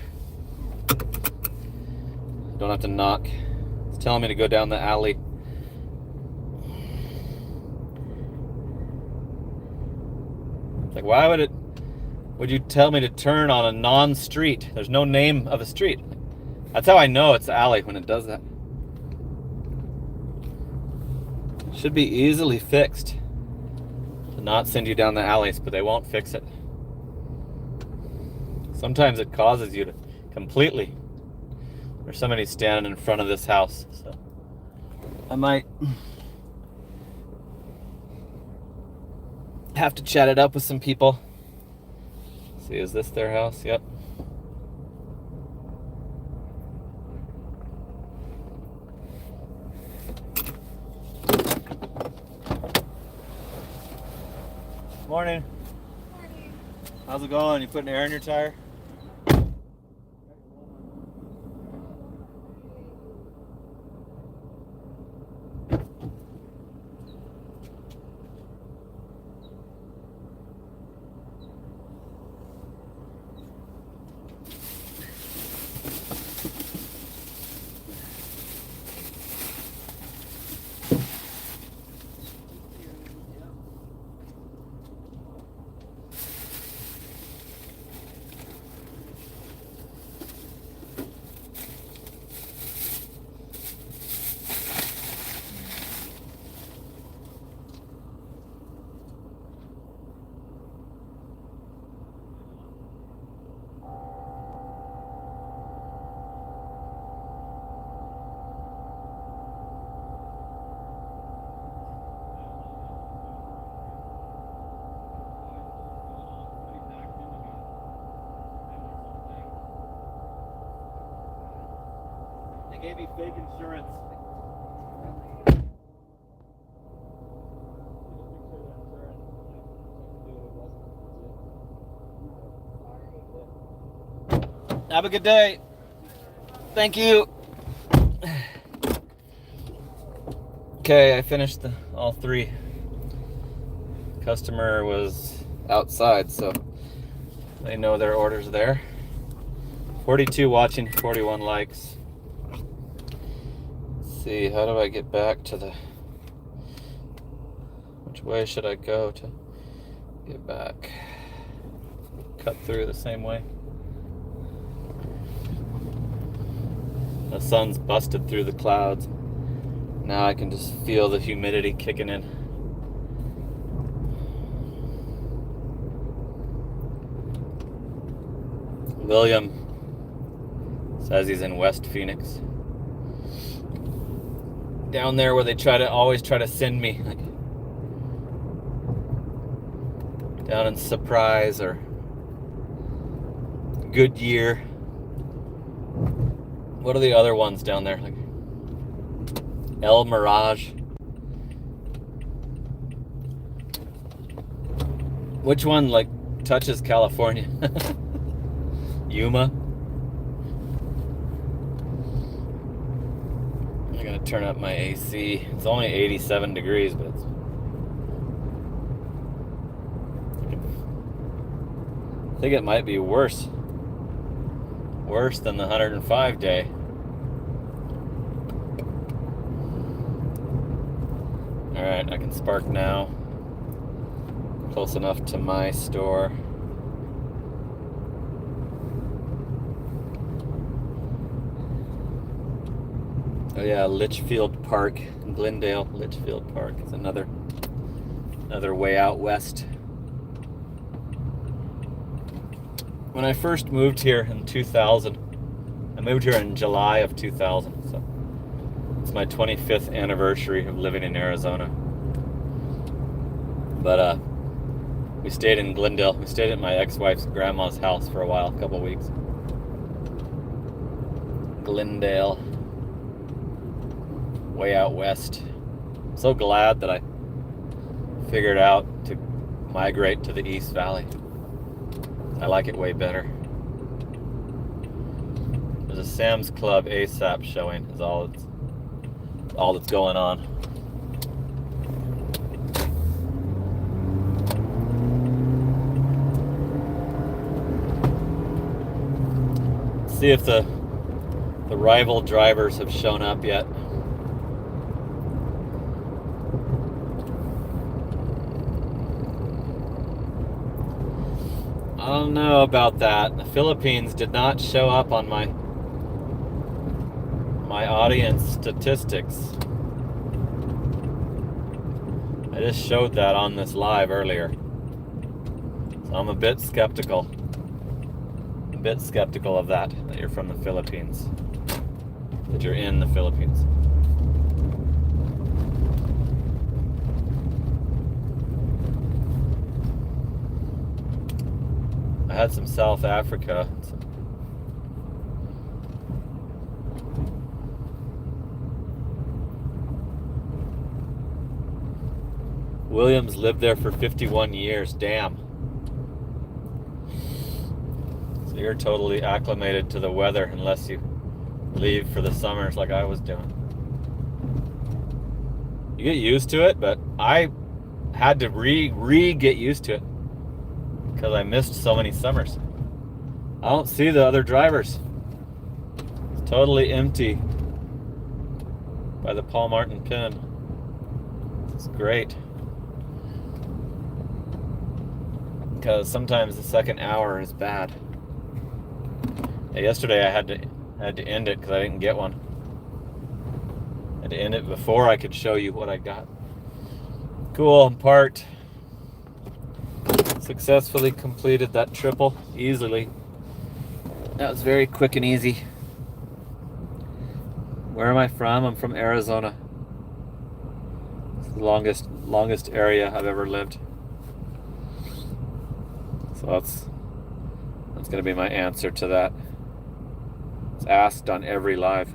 Don't have to knock. It's telling me to go down the alley. It's like, why would you tell me to turn on a non-street? There's no name of a street. That's how I know it's the alley, when it does that. Should be easily fixed to not send you down the alleys, but they won't fix it. Sometimes it causes you to completely. There's somebody standing in front of this house, so I might have to chat it up with some people. See, is this their house? Yep. Morning. Morning. How's it going? You putting air in your tire? Gave me fake insurance. Have a good day. Thank you. Okay, I finished all three. Customer was outside, so they know their order's there. 42 watching, 41 likes. See, how do I get back to which way should I go to get back? Cut through the same way. The sun's busted through the clouds. Now I can just feel the humidity kicking in. William says he's in West Phoenix. Down there where they always try to send me, like down in Surprise or Goodyear. What are the other ones down there? Like El Mirage. Which one like touches California? Yuma. I'm gonna turn up my AC. It's only 87 degrees, but I think it might be worse. Worse than the 105 day. Alright, I can spark now. Close enough to my store. Oh yeah, Litchfield Park, Glendale. Litchfield Park is another way out west. When I first moved here in 2000, I moved here in July of 2000, so it's my 25th anniversary of living in Arizona. But we stayed in Glendale. We stayed at my ex-wife's grandma's house for a while, a couple weeks. Glendale. Way out west. I'm so glad that I figured out to migrate to the East Valley. I like it way better. There's a Sam's Club ASAP showing is all that's going on. See if the rival drivers have shown up yet. I don't know about that. The Philippines did not show up on my audience statistics. I just showed that on this live earlier. So I'm a bit skeptical. Of that you're from the Philippines. That you're in the Philippines. I had some South Africa. Williams lived there for 51 years. Damn. So you're totally acclimated to the weather unless you leave for the summers like I was doing. You get used to it, but I had to get used to it because I missed so many summers. I don't see the other drivers. It's totally empty by the Paul Martin pin. It's great. Because sometimes the second hour is bad. Yesterday I had to end it because I didn't get one. I had to end it before I could show you what I got. Cool, part. Successfully completed that triple easily. That was very quick and easy. Where am I from? I'm from Arizona. It's the longest area I've ever lived. So that's going to be my answer to that. It's asked on every live.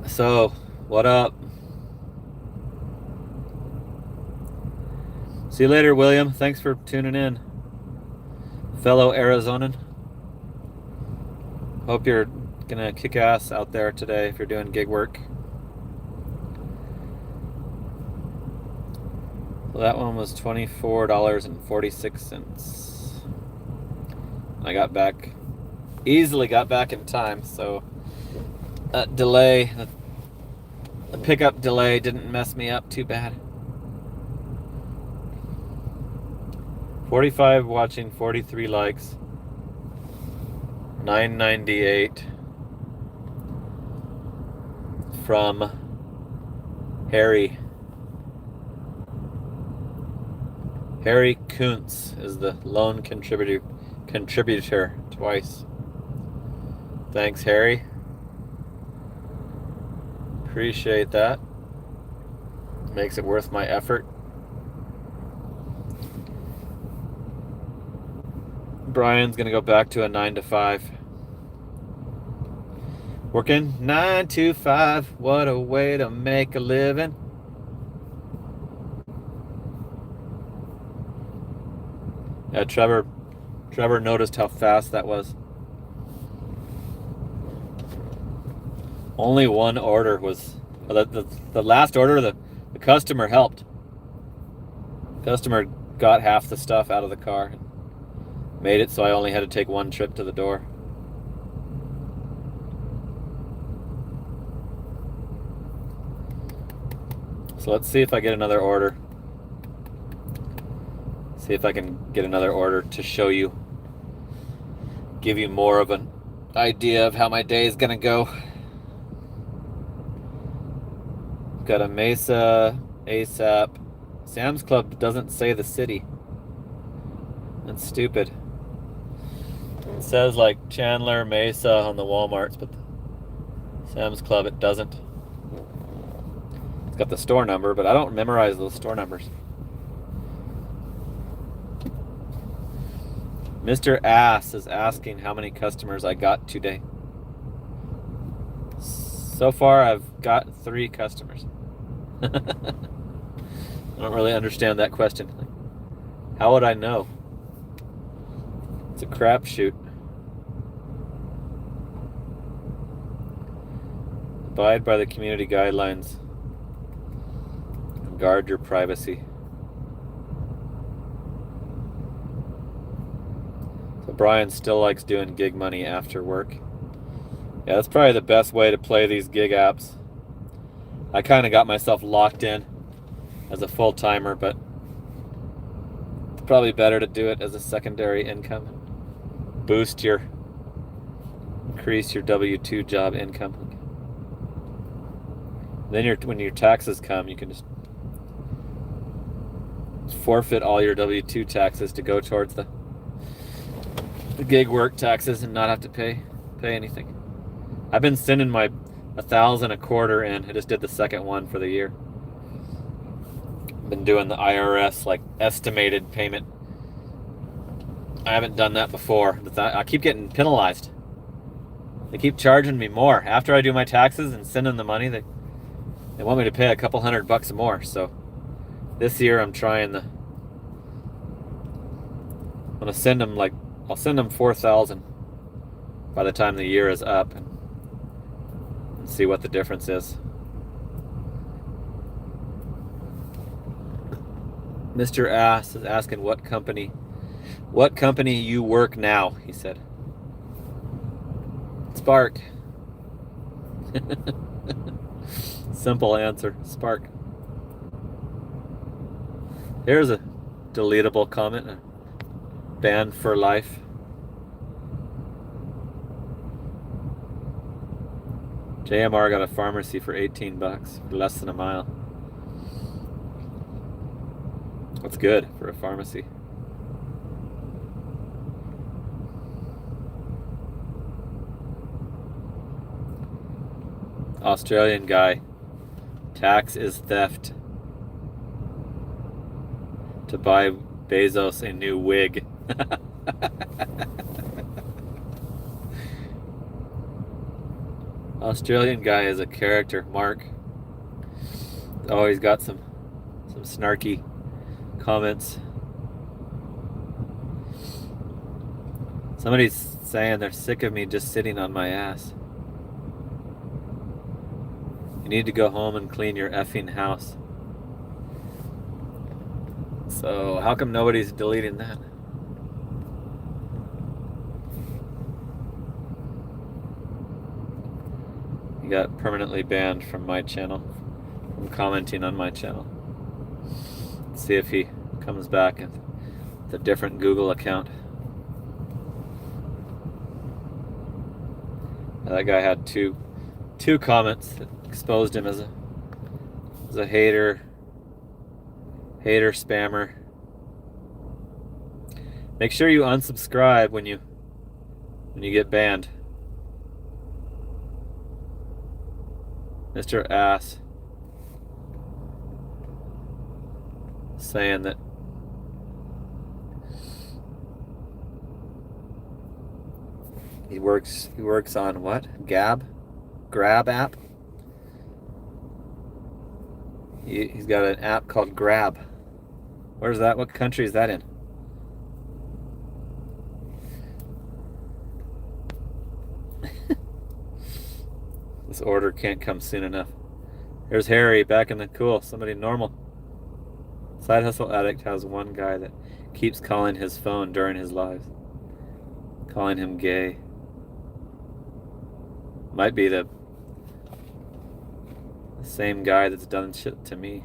So, what up? See you later, William. Thanks for tuning in, fellow Arizonan. Hope you're gonna kick ass out there today if you're doing gig work. Well, that one was $24.46. I easily got back in time, so that delay, the pickup delay didn't mess me up too bad. 45 watching, 43 likes, 998 from Harry. Harry Kuntz is the lone contributor twice. Thanks, Harry. Appreciate that. Makes it worth my effort. Brian's gonna go back to a 9 to 5. Working 9 to 5. What a way to make a living. Yeah, Trevor noticed how fast that was. Only one order was the last order. The customer helped. Customer got half the stuff out of the car, made it so I only had to take one trip to the door. So let's see if I get another order. See if I can get another order to show you, give you more of an idea of how my day is gonna go. Got a Mesa, ASAP. Sam's Club doesn't say the city. That's stupid. It says like Chandler, Mesa on the Walmarts, but Sam's Club it doesn't. It's got the store number, but I don't memorize those store numbers. Mr. Ass is asking how many customers I got today. So far, I've got 3 customers. I don't really understand that question. How would I know? It's a crapshoot. Abide by the community guidelines and guard your privacy. So Brian still likes doing gig money after work. Yeah, that's probably the best way to play these gig apps. I kind of got myself locked in as a full-timer, but it's probably better to do it as a secondary income. Increase your W-2 job income. Then when your taxes come, you can just forfeit all your W-2 taxes to go towards the gig work taxes and not have to pay anything. I've been sending my $1,000 a quarter in. I just did the second one for the year. Been doing the IRS like estimated payment. I haven't done that before. I keep getting penalized. They keep charging me more after I do my taxes and send them the money. They want me to pay a couple $100 more. So this year I'm trying I'm gonna send them I'll send them $4,000 by the time the year is up and see what the difference is. Mr. Ass is asking what company you work now, he said. Spark. Simple answer, Spark. Here's a deletable comment, banned for life. JMR got a pharmacy for $18 for less than a mile. That's good for a pharmacy. Australian guy. Tax is theft. To buy Bezos a new wig. Australian guy is a character, Mark. Always got some snarky comments. Somebody's saying they're sick of me just sitting on my ass. You need to go home and clean your effing house. So how come nobody's deleting that? He got permanently banned from my channel, from commenting on my channel. Let's see if he comes back with a different Google account. That guy had two comments that exposed him as a hater spammer. Make sure you unsubscribe when you get banned. Mr. Ass saying that he works on what? Grab app? He's got an app called Grab. Where's that? What country is that in? This order can't come soon enough. There's Harry back in the cool. Somebody normal. Side Hustle Addict has one guy that keeps calling his phone during his lives. Calling him gay. Might be the same guy that's done shit to me.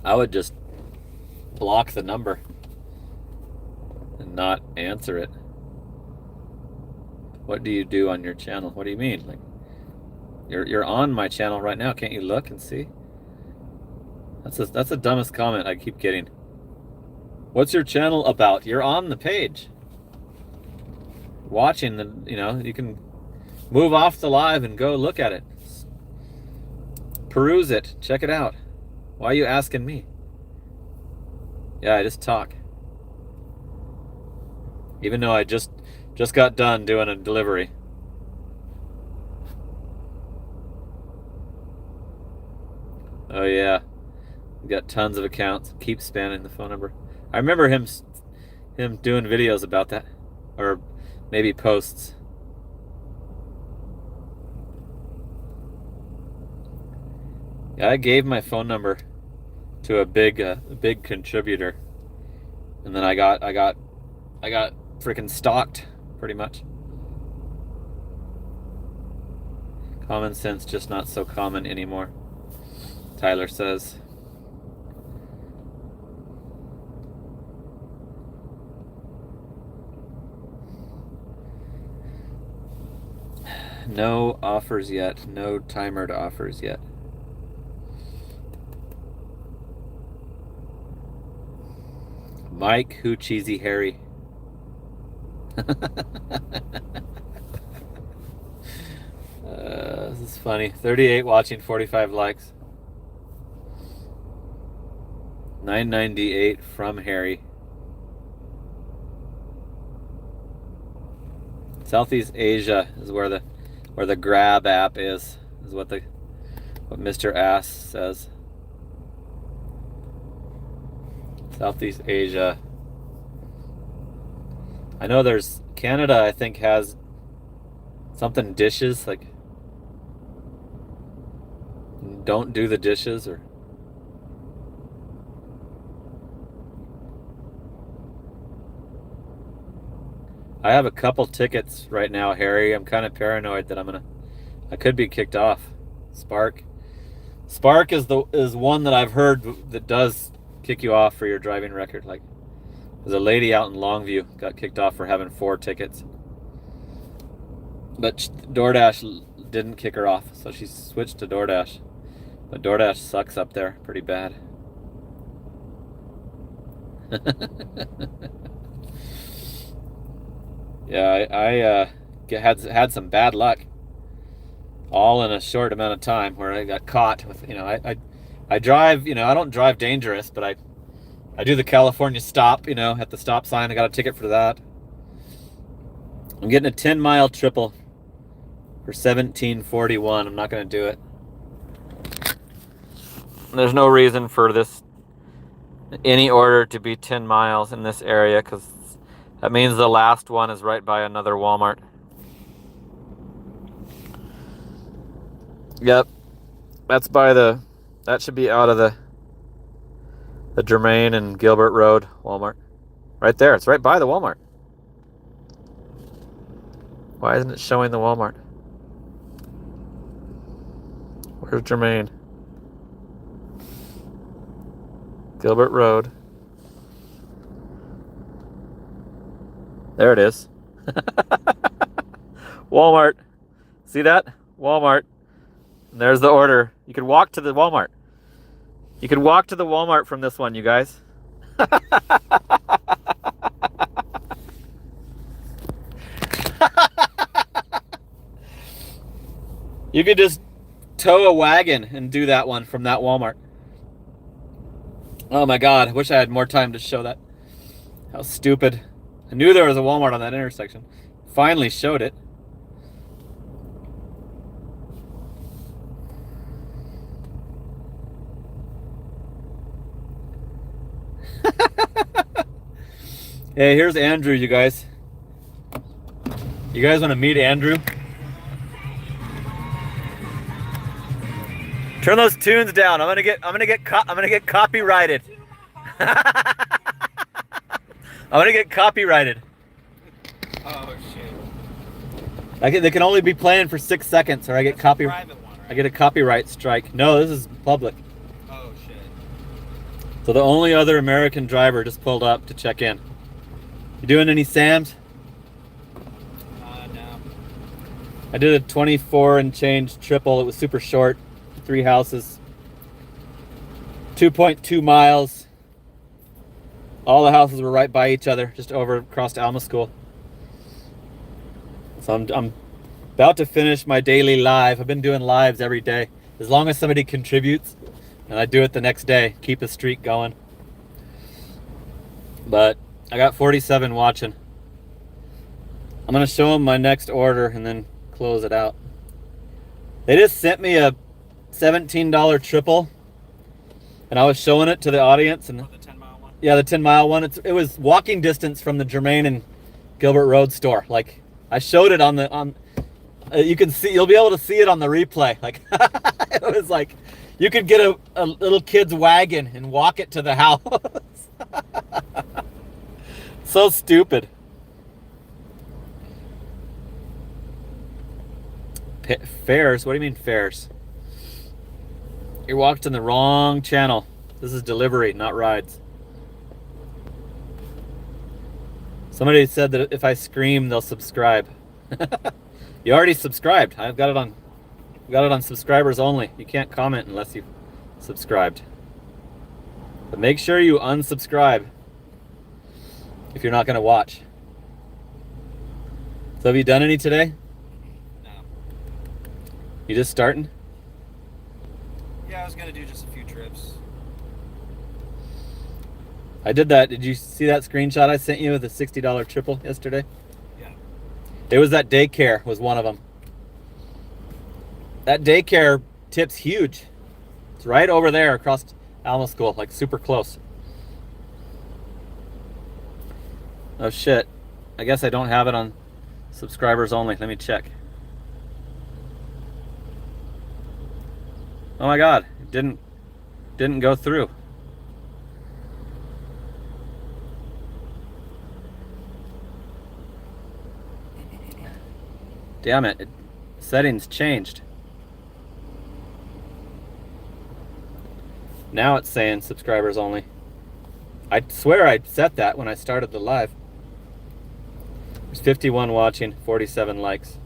I would just block the number and not answer it. What do you do on your channel? What do you mean? Like, you're on my channel right now. Can't you look and see? That's the dumbest comment I keep getting. What's your channel about? You're on the page. Watching you can move off the live and go look at it. Peruse it. Check it out. Why are you asking me? Yeah, I just talk. Even though I just Just got done doing a delivery. Oh yeah, we got tons of accounts. Keep spamming the phone number. I remember him doing videos about that, or maybe posts. Yeah, I gave my phone number to a big contributor, and then I got freaking stalked, pretty much. Common sense, just not so common anymore, Tyler says. No offers yet. No timered offers yet. Mike, who cheesy Harry? This is funny. 38 watching, 45 likes. 998 from Harry. Southeast Asia is where the Grab app is what Mr. Ass says. Southeast Asia. I know there's Canada, I think, has something dishes, like don't do the dishes, or I have a couple tickets right now, Harry. I'm kind of paranoid that I could be kicked off. Spark is one that I've heard that does kick you off for your driving record. Like, there's a lady out in Longview got kicked off for having 4 tickets, but DoorDash didn't kick her off, so she switched to DoorDash. But DoorDash sucks up there pretty bad. Yeah, I had some bad luck, all in a short amount of time, where I got caught with, I drive, I don't drive dangerous, but I do the California stop, at the stop sign. I got a ticket for that. I'm getting a 10-mile triple for $17.41. I'm not going to do it. There's no reason for any order to be 10 miles in this area, because that means the last one is right by another Walmart. Yep. That should be out of the Germain and Gilbert Road Walmart. Right there. It's right by the Walmart. Why isn't it showing the Walmart? Where's Germain? Gilbert Road. There it is. Walmart. See that? Walmart. And there's the order. You could walk to the Walmart. You could walk to the Walmart from this one, you guys. You could just tow a wagon and do that one from that Walmart. Oh my God, I wish I had more time to show that. How stupid. I knew there was a Walmart on that intersection. Finally showed it. Hey, here's Andrew, you guys. You guys want to meet Andrew? Turn those tunes down. I'm gonna get copyrighted. I'm gonna get copyrighted. Oh shit! They can only be playing for 6 seconds, or I get copyright. Right? I get a copyright strike. No, this is public. Oh shit! So the only other American driver just pulled up to check in. You doing any Sams? No. I did a 24 and change triple. It was super short. 3 houses. 2.2 miles. All the houses were right by each other, just over across to Alma School. So I'm about to finish my daily live. I've been doing lives every day, as long as somebody contributes, and I do it the next day. Keep the streak going. But I got 47 watching. I'm gonna show them my next order and then close it out. They just sent me a $17 triple, and I was showing it to the audience. And Oh, the 10-mile one? yeah, the 10-mile one. It was walking distance from the Germain and Gilbert Road store. Like, I showed it on. You can see, you'll be able to see it on the replay. Like, it was like you could get a little kid's wagon and walk it to the house. So stupid. Fares? What do you mean fares? You walked in the wrong channel. This is delivery, not rides. Somebody said that if I scream, they'll subscribe. You already subscribed. I've got it on subscribers only. You can't comment unless you've subscribed. But make sure you unsubscribe if you're not going to watch. So have you done any today? No. You just starting? Yeah, I was gonna do just a few trips. I did that. Did you see that screenshot I sent you of the $60 triple yesterday? Yeah. It was that daycare was one of them. That daycare tip's huge. It's right over there across Alma School, like super close. Oh shit. I guess I don't have it on subscribers only. Let me check. Oh my god, it didn't go through. Damn it, settings changed. Now it's saying subscribers only. I swear I set that when I started the live. There's 51 watching, 47 likes.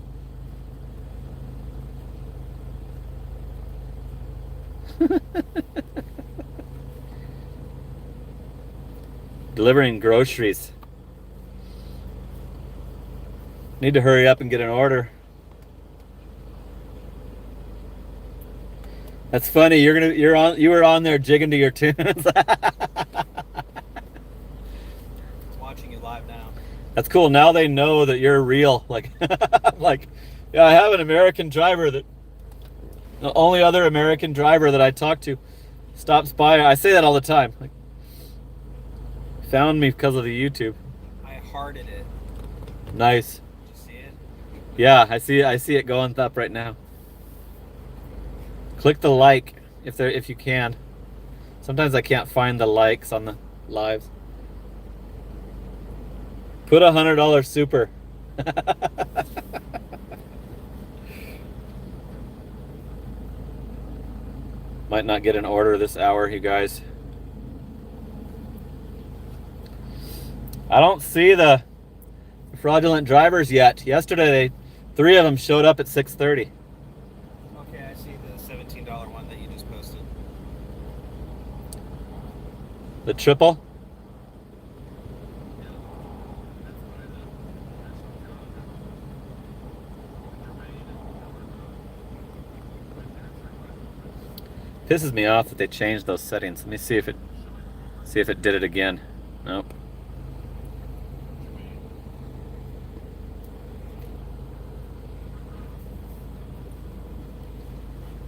Delivering groceries. Need to hurry up and get an order. That's funny. You were on there jigging to your tunes. Watching you live now. That's cool. Now they know that you're real. Like, like, yeah, I have an American driver that the only other American driver that I talk to stops by. I say that all the time. Like, found me because of the YouTube. I hearted it. Nice. Did you see it? Yeah, I see it going up right now. Click the like if you can. Sometimes I can't find the likes on the lives. Put $100 super. Might not get an order this hour, you guys. I don't see the fraudulent drivers yet. Yesterday, 3 of them showed up at 6:30. Okay, I see the $17 one that you just posted. The triple? Pisses me off that they changed those settings. Let me see if it did it again. Nope.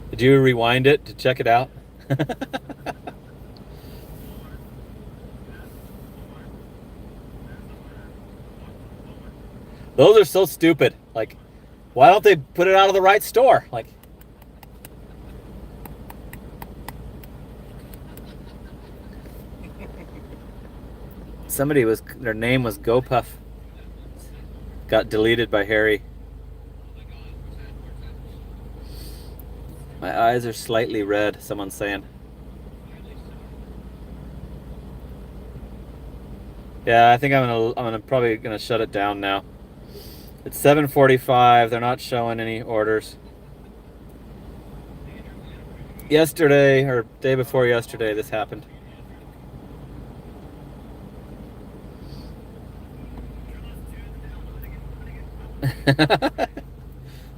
Did you rewind it to check it out? Those are so stupid. Like, why don't they put it out of the right store? Like, their name was GoPuff. Got deleted by Harry. My eyes are slightly red, someone's saying. Yeah, I think I'm probably gonna shut it down now. It's 7:45. They're not showing any orders. Yesterday or day before yesterday, this happened.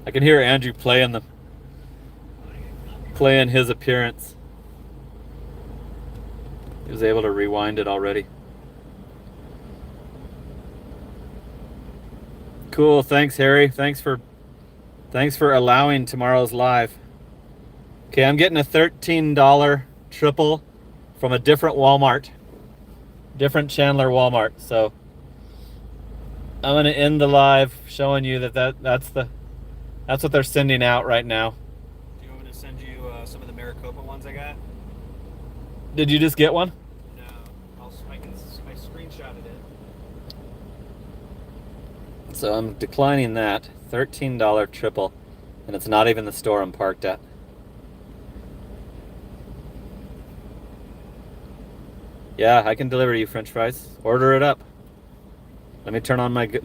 I can hear Andrew playing his appearance. He was able to rewind it already. Cool. Thanks, Harry. Thanks for allowing tomorrow's live. Okay, I'm getting a $13 triple from a different Walmart. Different Chandler Walmart. So I'm gonna end the live showing you that's what they're sending out right now. Do you want me to send you some of the Maricopa ones I got? Did you just get one? No, I screenshotted it. So I'm declining that. $13 triple. And it's not even the store I'm parked at. Yeah, I can deliver you French fries. Order it up. Let me turn on let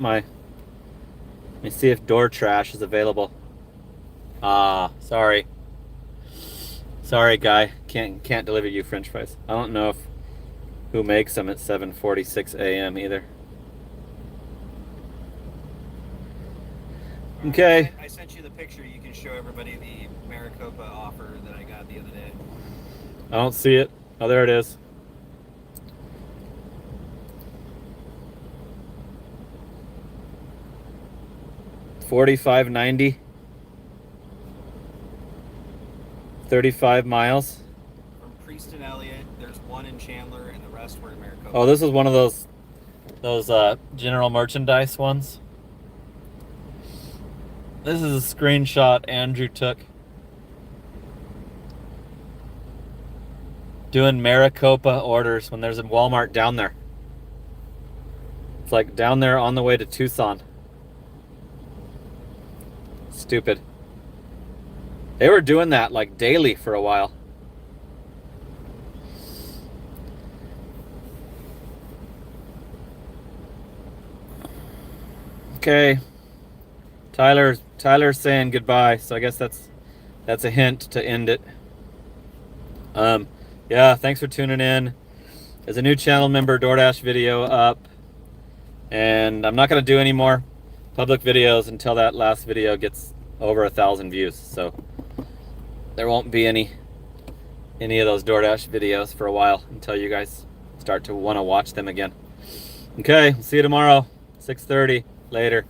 me see if Door Trash is available. Ah, sorry. Sorry, guy. Can't deliver you French fries. I don't know who makes them at 7:46 a.m. either. Okay. I sent you the picture. You can show everybody the Maricopa offer that I got the other day. I don't see it. Oh, there it is. $45.90. 35 miles. From Priest and Elliott, there's one in Chandler, and the rest were in Maricopa. Oh, this is one of those general merchandise ones. This is a screenshot Andrew took. Doing Maricopa orders when there's a Walmart down there. It's like down there on the way to Tucson. Stupid. They were doing that like daily for a while. Okay. Tyler's saying goodbye, so I guess that's a hint to end it. Yeah, thanks for tuning in. There's a new channel member DoorDash video up, and I'm not gonna do any more public videos until that last video gets over 1,000 views. So there won't be any of those DoorDash videos for a while until you guys start to want to watch them again. Okay, see you tomorrow, 6:30. Later.